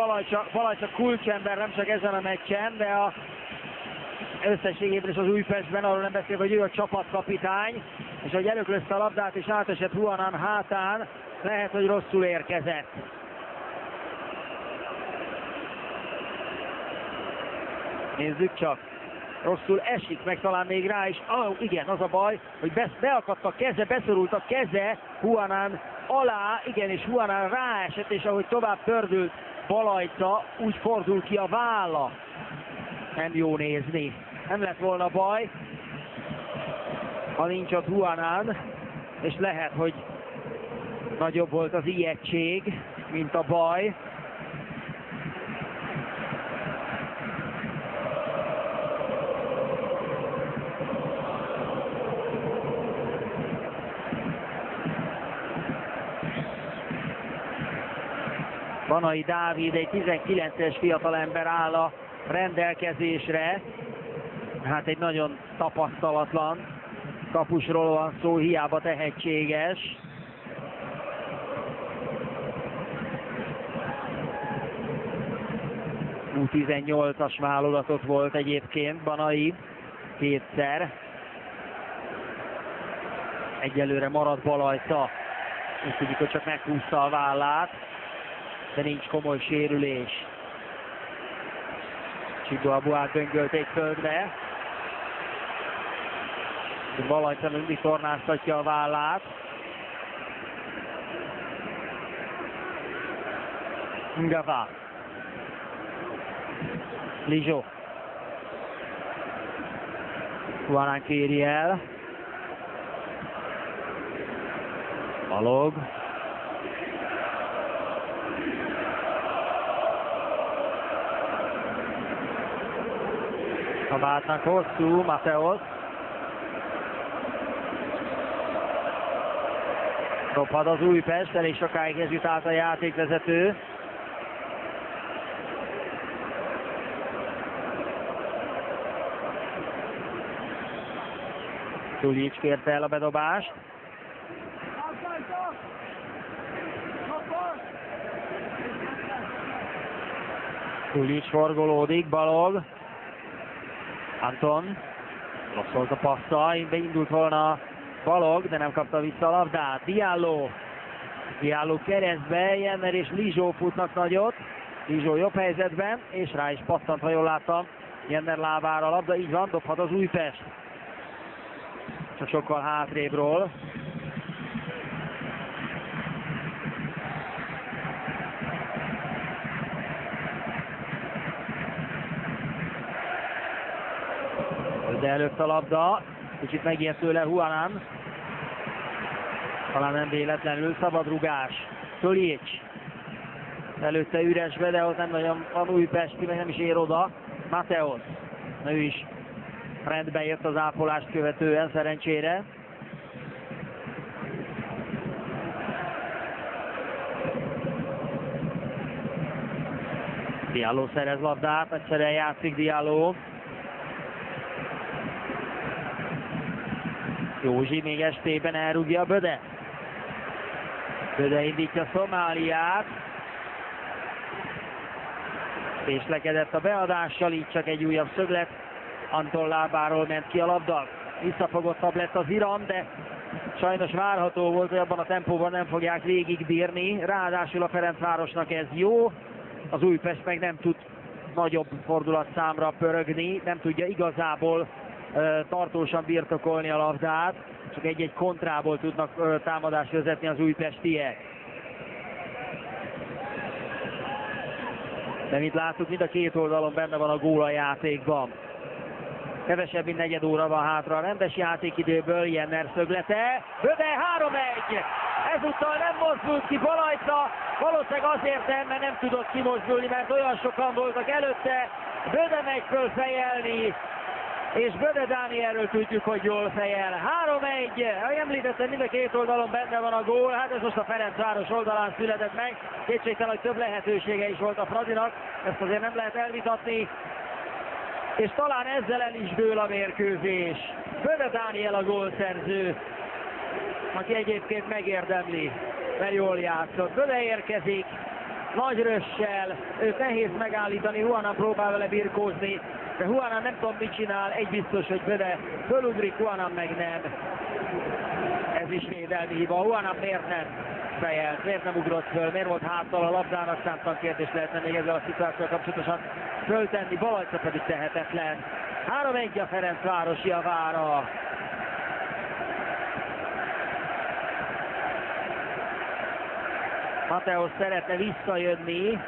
Balajca kulcsember nem csak ezen a meccsen, de a összességében is az Újpestben, arról nem beszél, hogy ő a csapatkapitány, és hogy előklözte a labdát és átesett Uanán hátán, lehet, hogy rosszul érkezett. Nézzük csak. rosszul esik, meg talán még rá is. Igen, az a baj, hogy beakadt a keze, beszorult a keze Juanán alá, igen, és Juanán ráesett, és ahogy tovább pördült Balajca, úgy fordul ki a válla. Nem jó nézni. Nem lett volna baj, ha nincs ott Juanán, és lehet, hogy nagyobb volt az ijegység, mint a baj. Banai Dávid, egy 19-es fiatalember áll a rendelkezésre. Hát egy nagyon tapasztalatlan kapusról van szó, hiába tehetséges. U18-as válogatott volt egyébként Banai kétszer. Egyelőre maradt Balajca. Úgy tudjuk, hogy csak meghúzta a vállát, de nincs komoly sérülés. Csigoabu átdöngölték földre. Balajca mindig tornáztatja a vállát. Ngava. Lizsó. Juanán kéri el. Balog. Kabátnak hosszú, Mateos. Rophad az Újpest, elég sokáig hezitált a játékvezető. Tulics kérte el a bedobást. Tulics forgolódik, Balog. Anton. Rossz volt a passza, beindult volna Balog, de nem kapta vissza a labdát. Diallo keresztbe, Jenner és Lizsó futnak nagyot. Lizsó jobb helyzetben, és rá is pattant, ha jól láttam, Jenner lábára a labda, így van, dobhat az Újpest. Csak sokkal hátrébről. De előtt a labda, kicsit megijedt tőle Juanán. Talán nem véletlenül, szabadrugás. Tulics. Előtte üresbe, de ott nem nagyon van Újpesti, meg nem is ér oda. Mateos. Ő is rendbe jött az ápolást követően, szerencsére. Diallo szerez labdát, egyszerűen játszik Diallo. Józsi még estében elrúgja Böde. Böde indítja Szomáliát. Késlekedett a beadással, így csak egy újabb szöglet. Anton lábáról ment ki a labda. Visszafogottabb lett az Iram, de sajnos várható volt, hogy abban a tempóban nem fogják végigbírni. Ráadásul a Ferencvárosnak ez jó. Az Újpest meg nem tud nagyobb fordulatszámra pörögni, nem tudja igazából tartósan birtokolni a labdát, csak egy-egy kontrából tudnak támadást vezetni az újpestiek. De mint láttuk, mind a két oldalon benne van a gól a játékban. Kevesebb, mint negyed óra van hátra a rendes játékidőből, Jenner szöglete, Böde 3-1! Ezúttal nem mozdult ki Balajca, valószínűleg azért nem, mert nem tudott kimozdulni, mert olyan sokan voltak előtte. Böde megy föl fejelni, és Böde Dánielről tudjuk, hogy jól fejel. 3-1, ahogy említettem, mind a két oldalon benne van a gól, hát ez most a Ferencváros oldalán született meg. Kétségtelen, hogy több lehetősége is volt a Fradinak, ezt azért nem lehet elvitatni. És talán ezzel el is dől a mérkőzés. Böde Dániel a gólszerző, aki egyébként megérdemli, mert jól játszott. Böde érkezik, nagy rössel, őt nehéz megállítani, Juanán próbál vele birkózni, de Juanán nem tudom mit csinál, egy biztos, hogy Böde fölugrik, Juanán meg nem. Ez is védelmi hiba. Juanán miért nem fejelt, miért nem ugrott föl, miért volt háttal a labdának, számtalan kérdés lehetne még ezzel a szituációval kapcsolatosan föltenni, Balajca pedig tehetetlen. 3-1 a Ferencváros javára. Mateusz szeretne visszajönni,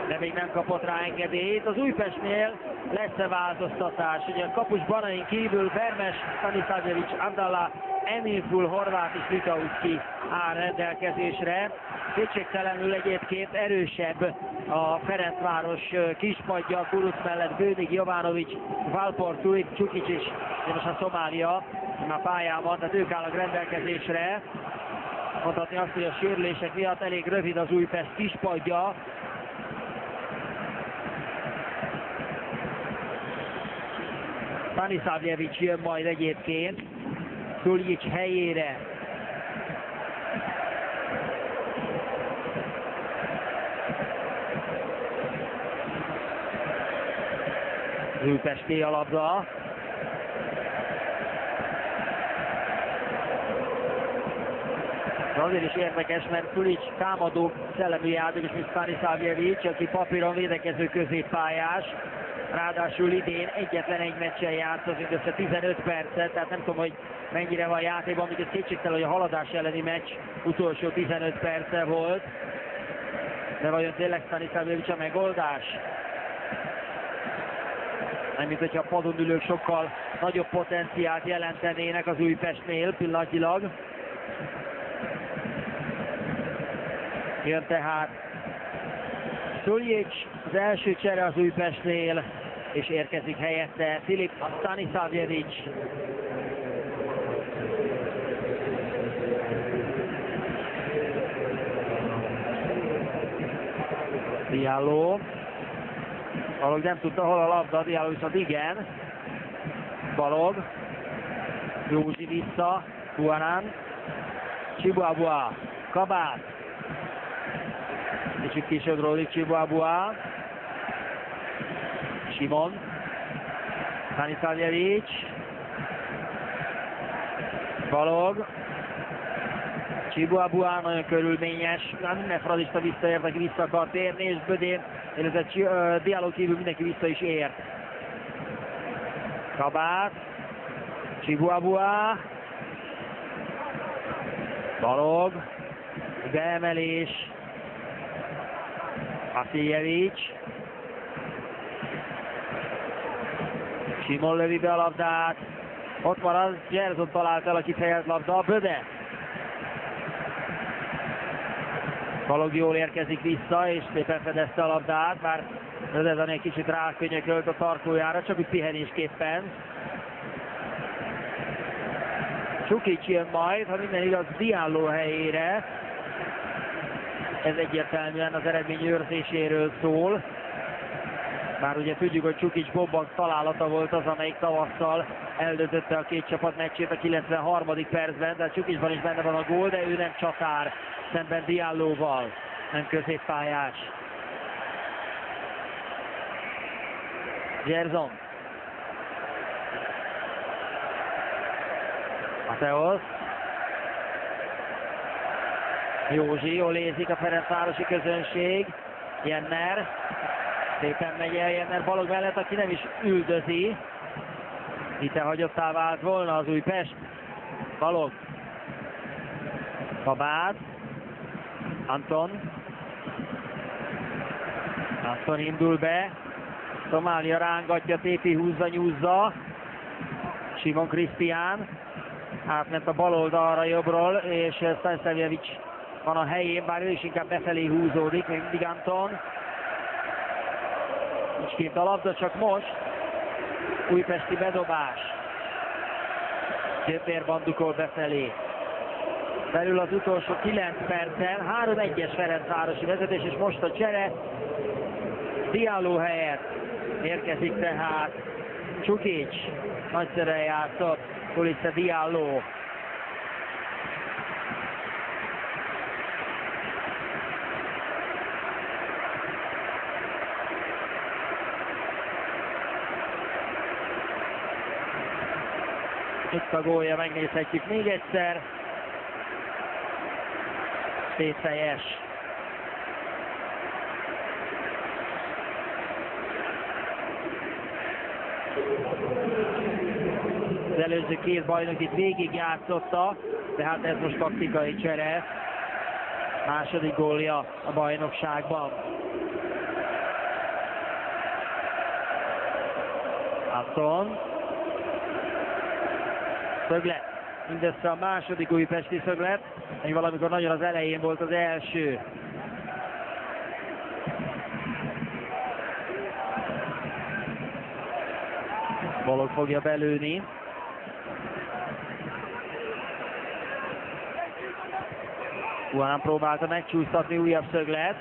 de még nem kapott rá engedélyt. Az Újpestnél lesz-e változtatás? Ugye a kapus Banain kívül Vermes, Stanisavljevic, Abdallah, Eminful, Horváth és Vitauszki áll rendelkezésre. Kétségtelenül egyébként erősebb a Ferencváros kispadja, Kuruc mellett Bőnig, Jovanovic, Valpor, Tulic, Csukic és most a Szomália a pályán van, tehát ők állnak rendelkezésre. Mondhatni azt, hogy a sérülések miatt elég rövid az Újpest kispadja. Stanisavljevic jön majd egyébként Tulic helyére. Újpesté a labda. Azért is érdekes, mert Tulic támadó szellemű játékos, mint Stanisavljevic, aki papíron védekező középpályás. Ráadásul idén egyetlen egy meccsen játszott, mindössze 15 percet, tehát nem tudom, hogy mennyire van játékban, amit kétségtelen, hogy a Haladás elleni meccs utolsó 15 perce volt. De vajon tényleg Stanisavljevic a megoldás? Nem, mint hogyha a padon ülők sokkal nagyobb potenciált jelentenének az Újpestnél pillanatnyilag. Jön tehát Tulic, az első csere az Újpestnél, és érkezik helyette Filip Stanisavljevic. Diallo. Balog nem tudta, hol a labda, Diallo viszont igen. Balog. Józsi vissza. Buanan. Chibuabua. Kabát. Kicsit kisögródik Chibuabua. Simon. Stanisavljevic. Balog. Chibuabua nagyon körülményes. Minden fradista visszaért, aki vissza akar térni, és Bödén, illetve Diallo kívül mindenki vissza is ért. Kabát. Chibuabua. Balog. Beemelés. Vasiljevic. Simon lövi be a labdát. Ott marad, Gerson talált el a kifejelt labda, Böde. Balog jól érkezik vissza, és szépen fedezte a labdát, bár Böde egy kicsit rákönyökölt a tartójára, csak úgy pihenésképpen. Csukic jön majd, ha minden igaz, Diallo helyére. Ez egyértelműen az eredmény őrzéséről szól. Bár ugye tudjuk, hogy Csukic Bobbang találata volt az, amelyik tavasszal eldöntötte a két csapat meccsét a 93. percben, de Csukicban is benne van a gól, de ő nem csatár szemben Dialloval, nem középpályás. Gerson. Mateusz. Józsi, jól érzik a ferencvárosi közönség. Jenner. Szépen megy el Jenner Balog mellett, aki nem is üldözi. Itt hagyottá vált volna az Újpest. Balog. Kabát. Anton. Anton indul be. Szomália rángatja, tépi, húzza, nyúzza. Simon Krisztián. Átment a bal oldalra jobbról, és Stanisavljevic van a helyén, bár ő is inkább befelé húzódik, még mindig Anton. Nincs kint a labda, csak most. Újpesti bedobás. Gyömbér bandukol befelé. Belül az utolsó 9 percen 3-1-es Ferencvárosi vezetés, és most a csere Diallo helyett érkezik tehát Csukic. Nagyszerűen játszott Ulice Diallo. Itt a gólja, megnézhetjük még egyszer. Szétfejes. Az előző két bajnokit végig játszotta, tehát ez most taktikai csere. Második gólja a bajnokságban. Hudson. Szöglet. Mindössze a második újpesti szöglet, ami valamikor nagyon az elején volt az első. Balog fogja belőni. Juan próbálta megcsúsztatni, újabb szöglet.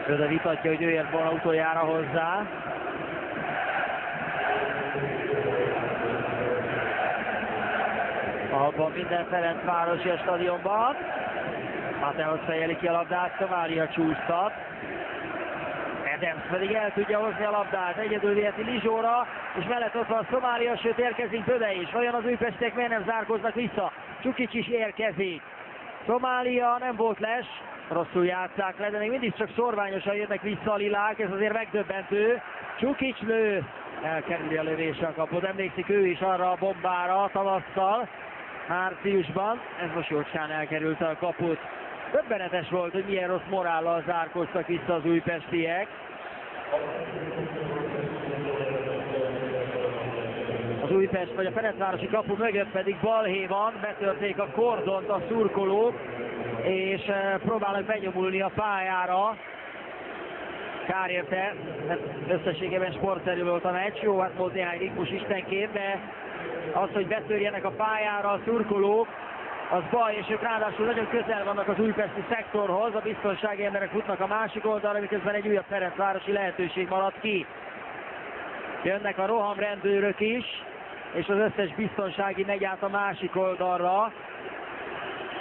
Röde vitatja, hogy ő ért volna utoljára hozzá. Abban minden Ferencvárosi a stadionban. Mateos fejeli ki a labdát, Somália csúsztat. Adams pedig el tudja hozni a labdát, egyedül viheti Lizsóra, és mellett ott van Somália, sőt érkezik Böde is. Vajon az újpestiek miért nem zárkoznak vissza? Csukics is érkezik. Somália nem volt les, rosszul játsszák le, de még mindig csak szorványosan jönnek vissza a lilák, ez azért megdöbbentő. Csukics lő, elkerüli a lövése a kaput, emlékszik ő is arra a bombára tavasszal, márciusban, ez most jócskán elkerülte a kaput. Döbbenetes volt, hogy milyen rossz morállal zárkoztak vissza az újpestiek. Az Újpest vagy a Ferencvárosi kapu mögött pedig balhé van, betörték a kordont a szurkolók, és próbálnak benyomulni a pályára. Kár érte, mert összességében sportszerű volt a meccs, jó, hát volt néhány ritmus istenként, de az, hogy betörjenek a pályára a szurkolók, az baj, és ők ráadásul nagyon közel vannak az újpesti szektorhoz, a biztonsági emberek futnak a másik oldalra, miközben egy újabb Ferencvárosi lehetőség maradt ki. Jönnek a rohamrendőrök is, és az összes biztonsági megy át a másik oldalra.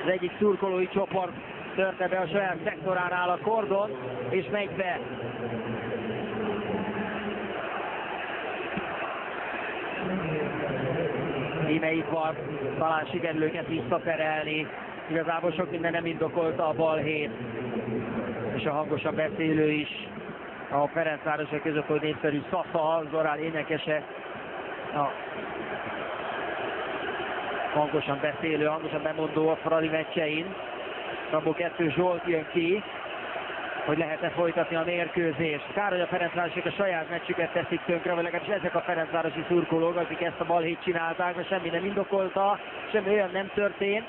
Az egyik szurkolói csoport törte be a saját szektoránál a kordon, és megy be. Íme itt van, talán sikerül őket visszaterelni. Igazából sok minden nem indokolta a balhét. És a hangosan beszélő is. A Ferencvárosok között volt népszerű Szasza, Zorál énekese. A hangosan beszélő, hangosan bemondó a Fradi meccsein. Szabó 2 Zsolt jön ki, hogy lehet-e folytatni a mérkőzést. Kár, hogy a Ferencvárosok a saját meccsüket teszik tönkre, vagy legalábbis ezek a ferencvárosi szurkolók, akik ezt a balhét csinálták, mert semmi nem indokolta, semmi olyan nem történt,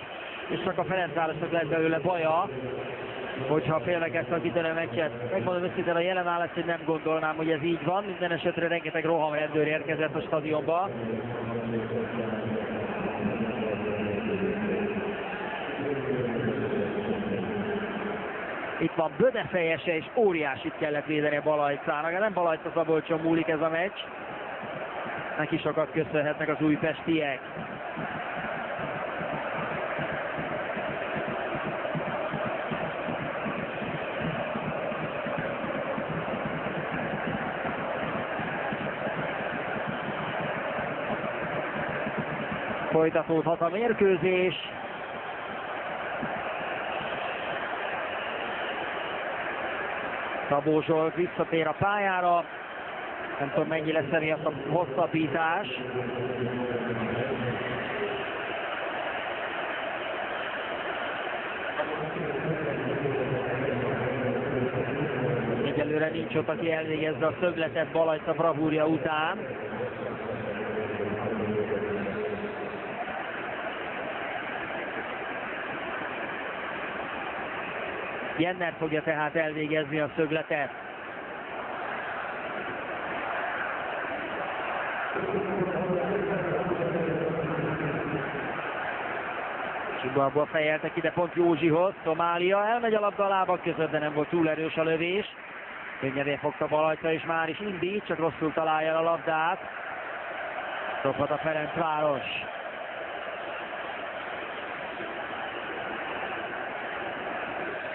és csak a Ferencvárosnak lett belőle baja, hogyha félnek ezt a kitörő meccset. Megmondom őszintén, a jelen állást, hogy nem gondolnám, hogy ez így van. Minden esetre rengeteg rohamrendőr érkezett a stadionba. Itt van Böde fejese, és óriásit kellett védeni a Balajcának. Nem Balajca Szabolcson múlik ez a meccs. Neki sokat köszönhetnek az újpestiek. Folytatódhat a mérkőzés. Szabó Zsolt visszatér a pályára. Nem tudom, mennyi lesz emiatt a hosszabbítás. Egyelőre nincs ott, aki elvégezze a szögletet Balajca bravúrja után. Jenner fogja tehát elvégezni a szögletet. Csibalba fejeltek ide pont Józsihoz, Somália elmegy a labda a lábak között, de nem volt túl erős a lövés. Könnyedén fogta Balajca, és már is indít, csak rosszul találja a labdát. Dobhat a Ferencváros.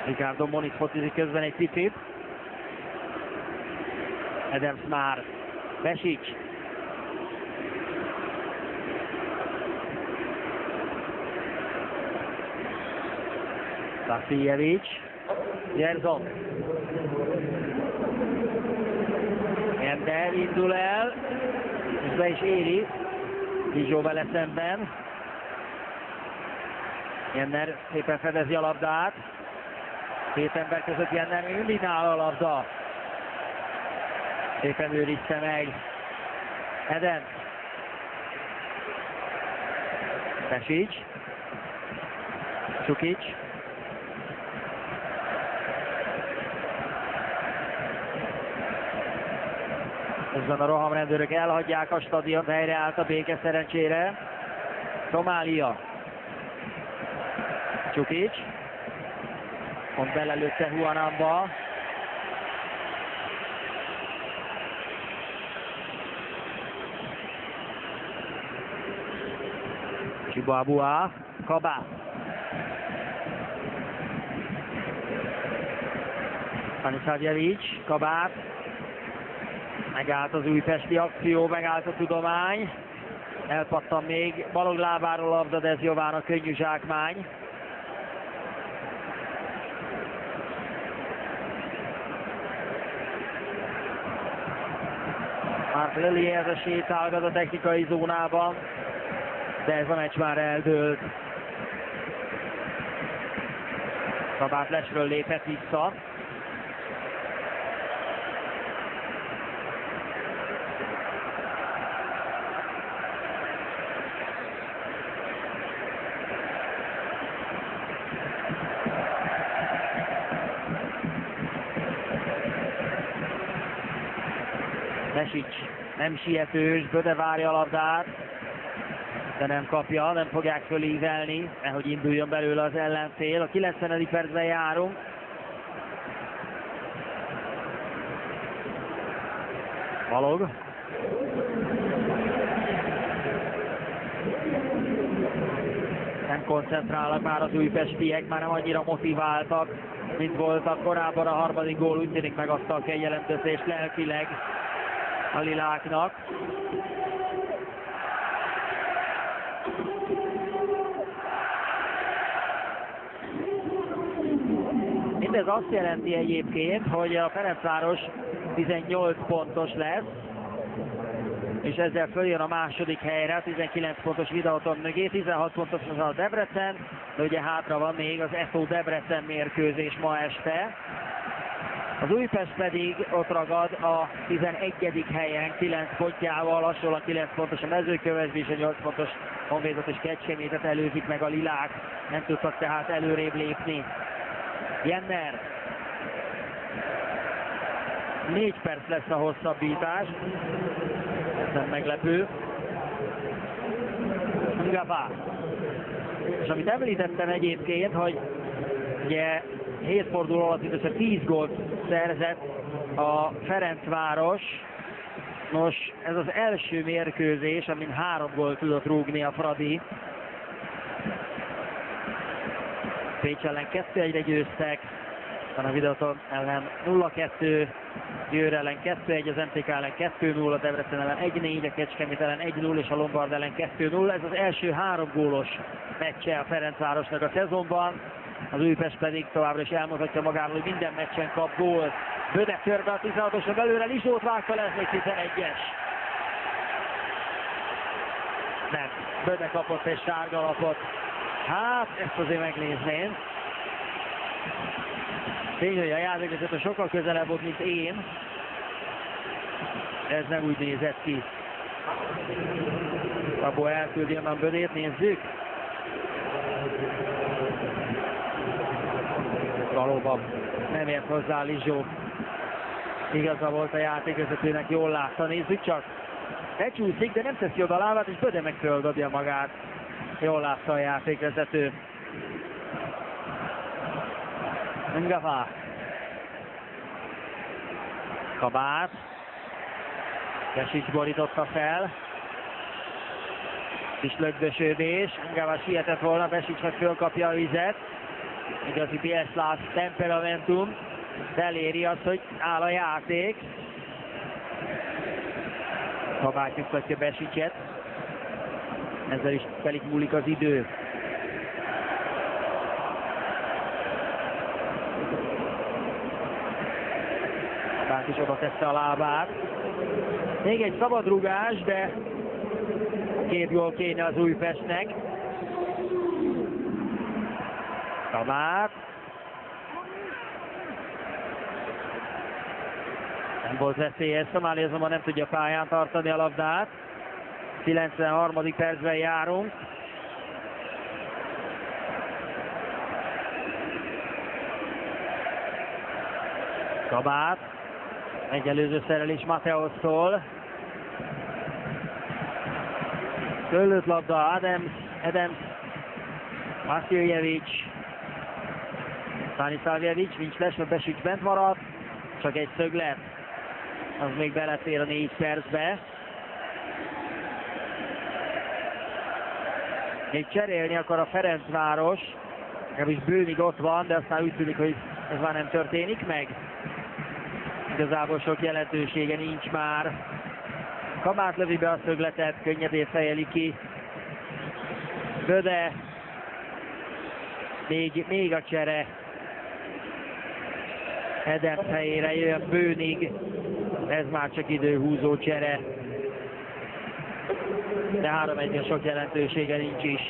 Ricardo Moniz focizik közben egy picit. Adams már. Besics. Vasiljevic. Jerzon. Jender indul el, és be is éri. Lizsó vele szemben. Jenner szépen fedezi a labdát. Két ember között Jenner még mindig nála a labda. Szépen őrizte meg Eden. Pesic. Csukic. Közben a rohamrendőrök elhagyják a stadiont, helyreállt a béke szerencsére. Szomália. Csukic. Pont belelőtte Huanamba. Csibabua. Kabát. Stanisavjevic. Kabát. Megállt az újpesti akció, megállt a tudomány. Elpattan még Balog lábáról a labda, de ez Jován a könnyű zsákmány. Mark Lelier sétálgat a technikai zónában, de ez a meccs már eldőlt. Kabát lesről lépett vissza. Pesic nem sietős, Böde várja a labdát, de nem kapja, nem fogják fölívelni, nehogy induljon belőle az ellenfél. A 90. percben járunk. Balog. Nem koncentrálnak már az újpestiek, már nem annyira motiváltak, mint voltak korábban. A harmadik gól úgy tűnik megadta a kegyelemdöntést lelkileg a liláknak. Mindez azt jelenti egyébként, hogy a Ferencváros 18 pontos lesz, és ezzel följön a második helyre, 19 pontos Videoton mögé, 16 pontos az a Debrecen, de ugye hátra van még az ESO Debrecen mérkőzés ma este. Az Újpest pedig ott ragad a 11. helyen 9 pontjával, hasonlóan 9 pontos a Mezőkövesd és a 8 pontos Honvédot és Kecskemétet előzik meg a lilák, nem tudtak tehát előrébb lépni. Jenner. 4 perc lesz a hosszabbítás, ez nem meglepő. Ngava. És amit említettem egyébként, hogy ugye 7 forduló alatt mindössze 10 gólt szerzett a Ferencváros. Nos, ez az első mérkőzés, amin 3 gólt tudott rúgni a Fradi. Pécs ellen 2-1-re győztek, van a Videoton ellen 0-2, Győr ellen 2-1, az MTK ellen 2-0, a Debrecen ellen 1-4, a Kecskemét ellen 1-0 és a Lombard ellen 2-0. Ez az első 3 gólos meccse a Ferencvárosnak a szezonban. Az Újpest pedig továbbra is elmondhatja magáról, hogy minden meccsen kap gólt. Böde törbe a 16-osra belőle, Lizsót vágta, lesz még 11-es. Nem, Böde kapott egy sárga lapot. Hát, ezt azért megnézném. Tény, hogy a játékvezető sokkal közelebb volt, mint én. Ez nem úgy nézett ki. Abból elküldi onnan Bödét, nézzük. Valóban nem ért hozzá Lizsó. Igaza volt a játékvezetőnek, jól látta, nézzük csak. Becsúszik, de nem teszi oda a lábát, és Böde meg földobja magát. Jól látta a játékvezető. Ngava. Kabát. Pesic borította fel. Kis lögdösödés. Ngava sietett volna, Pesic meg fölkapja a vizet. Igazi Pieszlász temperamentum. Eléri azt, hogy áll a játék. Kabát nyugtatja Pesicet. Ezzel is telik múlik az idő. és oda tette a lábát. Még egy szabadrugás, de 2 gól kéne az Újpestnek. Tamár. Nem volt veszélyes, Szomáli azonban nem tudja pályán tartani a labdát. 93. percben járunk. Kabát. Egy előző szerelés Mateusztól. Tőlött labda Adams. Vasiljevics. Stanislavjevics, nincs lesve, Besics bent maradt. Csak egy szöglet. Az még belefér a 4 percbe. Még cserélni akar a Ferencváros. Legalábbis Bőnig ott van, de aztán úgy tűnik, hogy ez már nem történik meg. Igazából sok jelentősége nincs már. Kamát lövi be a szögletet, könnyedén fejeli ki. Böde. Még a csere. Adams helyére jön Bőnig. Ez már csak időhúzó csere. De 3-1-nél sok jelentősége nincs is.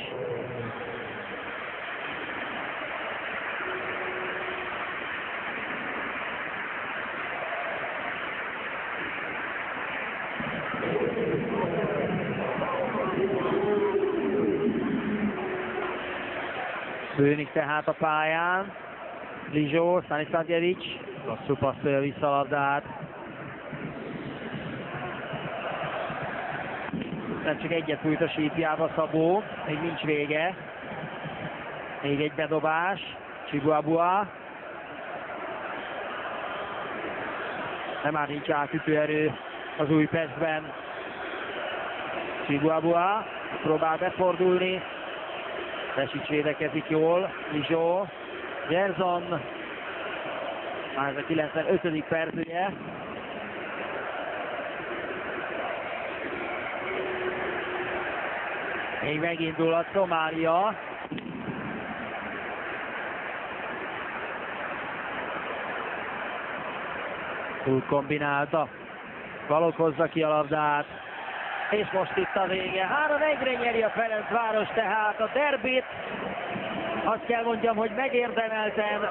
Bőnig tehát a pályán. Lizsó, Stanislavjevics. Lasszú passzolja vissza a labdát. Nem csak egyet fújt a sípjába Szabó. Még nincs vége. Még egy bedobás. Chibuabua. De már nincs átütő erő az Újpestben. Chibuabua próbál befordulni. Besics védekezik jól. Lizsó. Gerson. Már ez a 95. perc, ugye? Még megindul a Szomália. Túl kombinálta. Balogh hozza ki a labdát. És most itt a vége. 3-1-re nyeri a Ferencváros tehát a derbit. Azt kell mondjam, hogy megérdemelten,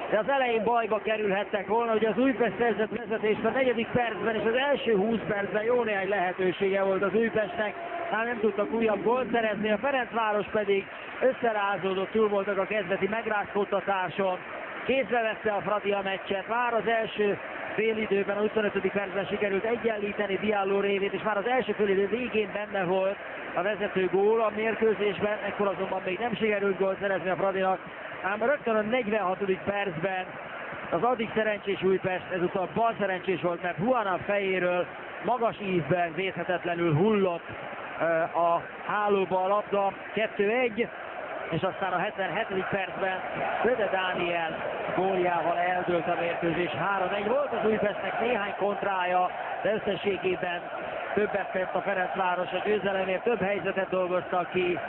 de az elején bajba kerülhettek volna, hogy az Újpest szerzett vezetést a 4. percben, és az első 20 percben jó néhány lehetősége volt az Újpestnek, hát nem tudtak újabb gólt szerezni, a Ferencváros pedig összerázódott, túl voltak a kezdeti megrázkódtatáson, kézbe vette a Fradi a meccset, már az első félidőben, a 25. percben sikerült egyenlíteni Diallo révét, és már az első félidő végén benne volt a vezető gól a mérkőzésben, ekkor azonban még nem sikerült gólt szerezni a Fradinak, ám rögtön a 46. percben az addig szerencsés Újpest ezúttal bal szerencsés volt, mert Huana fejéről magas ízben védhetetlenül hullott a hálóba a labda, 2-1, és aztán a 77. percben Böde Dániel góljával eldőlt a mérkőzés. 3-1 volt az Újpestnek néhány kontrája, de összességében többet tett a Ferencváros a győzelemért, több helyzetet dolgoztak ki,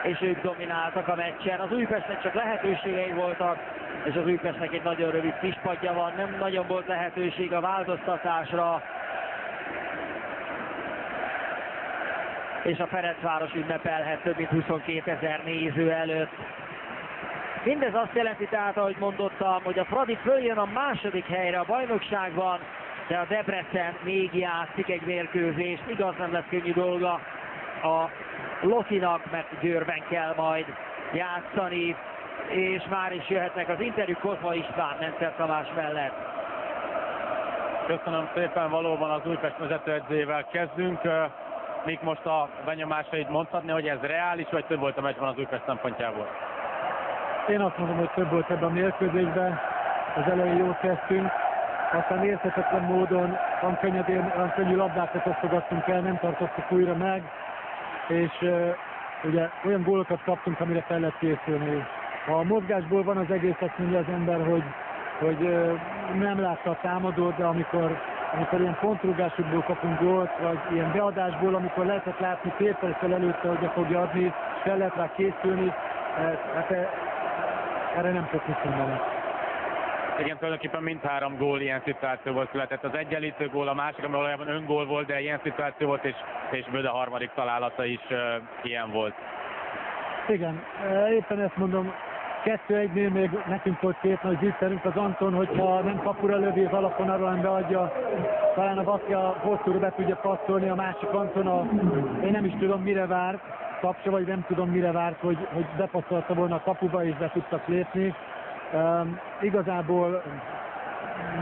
és ők domináltak a meccsen. Az Újpestnek csak lehetőségei voltak, és az Újpestnek egy nagyon rövid kispadja van, nem nagyon volt lehetőség a változtatásra, és a Ferencváros ünnepelhet több mint 22 000 néző előtt. Mindez azt jelenti tehát, ahogy mondottam, hogy a Fradi följön a második helyre a bajnokságban, de a Debrecen még játszik egy mérkőzést. Igaz, nem lesz könnyű dolga a Lokinak, mert Győrben kell majd játszani, és már is jöhetnek az interjúk Kozma István, Mencer Tamás mellett. Köszönöm szépen, valóban az Újpest vezetőedzőjével kezdünk. Mik most a benyomásait mondhatni, hogy ez reális, vagy több volt a meccsben az Újpest szempontjából? Én azt mondom, hogy több volt ebben a mérkőzésben. Az elején jól kezdtünk, aztán érthetetlen módon olyan könnyű labdákat osztogattunk el, nem tartottuk újra meg, és ugye olyan gólokat kaptunk, amire fel lehet készülni. Ha a mozgásból van az egész, azt mondja az ember, hogy nem látta a támadót, de amikor ilyen pontrugásokból kapunk gólt, vagy ilyen beadásból, amikor lehetett látni fél perccel előtte, hogy fogja adni, fel lehet rá készülni, hát erre nem tudok mit mondani. Igen, tulajdonképpen mindhárom gól ilyen szituációból született. Az egyenlítő gól, a másik, ami valójában öngól volt, de ilyen szituáció volt, és Böde harmadik találata is ilyen volt. Igen, éppen ezt mondom, 2-1-nél még nekünk volt két nagy zicserünk, az Anton, hogyha nem kapura lövi az alapvonalon beadja, talán a Bakia hosszúra be tudja passzolni, a másik Anton, én nem is tudom mire várt, Tapsa, vagy nem tudom mire várt, hogy bepasszolta volna a kapuba és be tudtak lépni. Igazából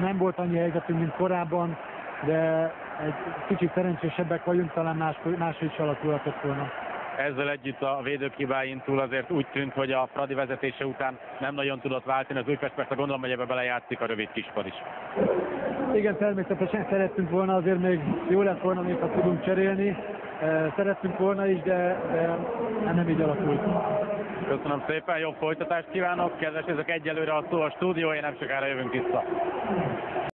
nem volt annyi helyzetünk, mint korábban, de egy kicsit szerencsésebbek vagyunk, talán máshogy is alakulhatott volna. Ezzel együtt a védők hibáin túl azért úgy tűnt, hogy a Fradi vezetése után nem nagyon tudott váltani az Újpest, persze gondolom, hogy ebbe belejátszik a rövid kispad is. Igen, természetesen szerettünk volna, azért még jó lett volna, még ha tudunk cserélni. Szerettünk volna is, de nem így alakult. Köszönöm szépen, jobb folytatást kívánok, kedves nézők, egyelőre a stúdió, én nem sokára jövünk vissza.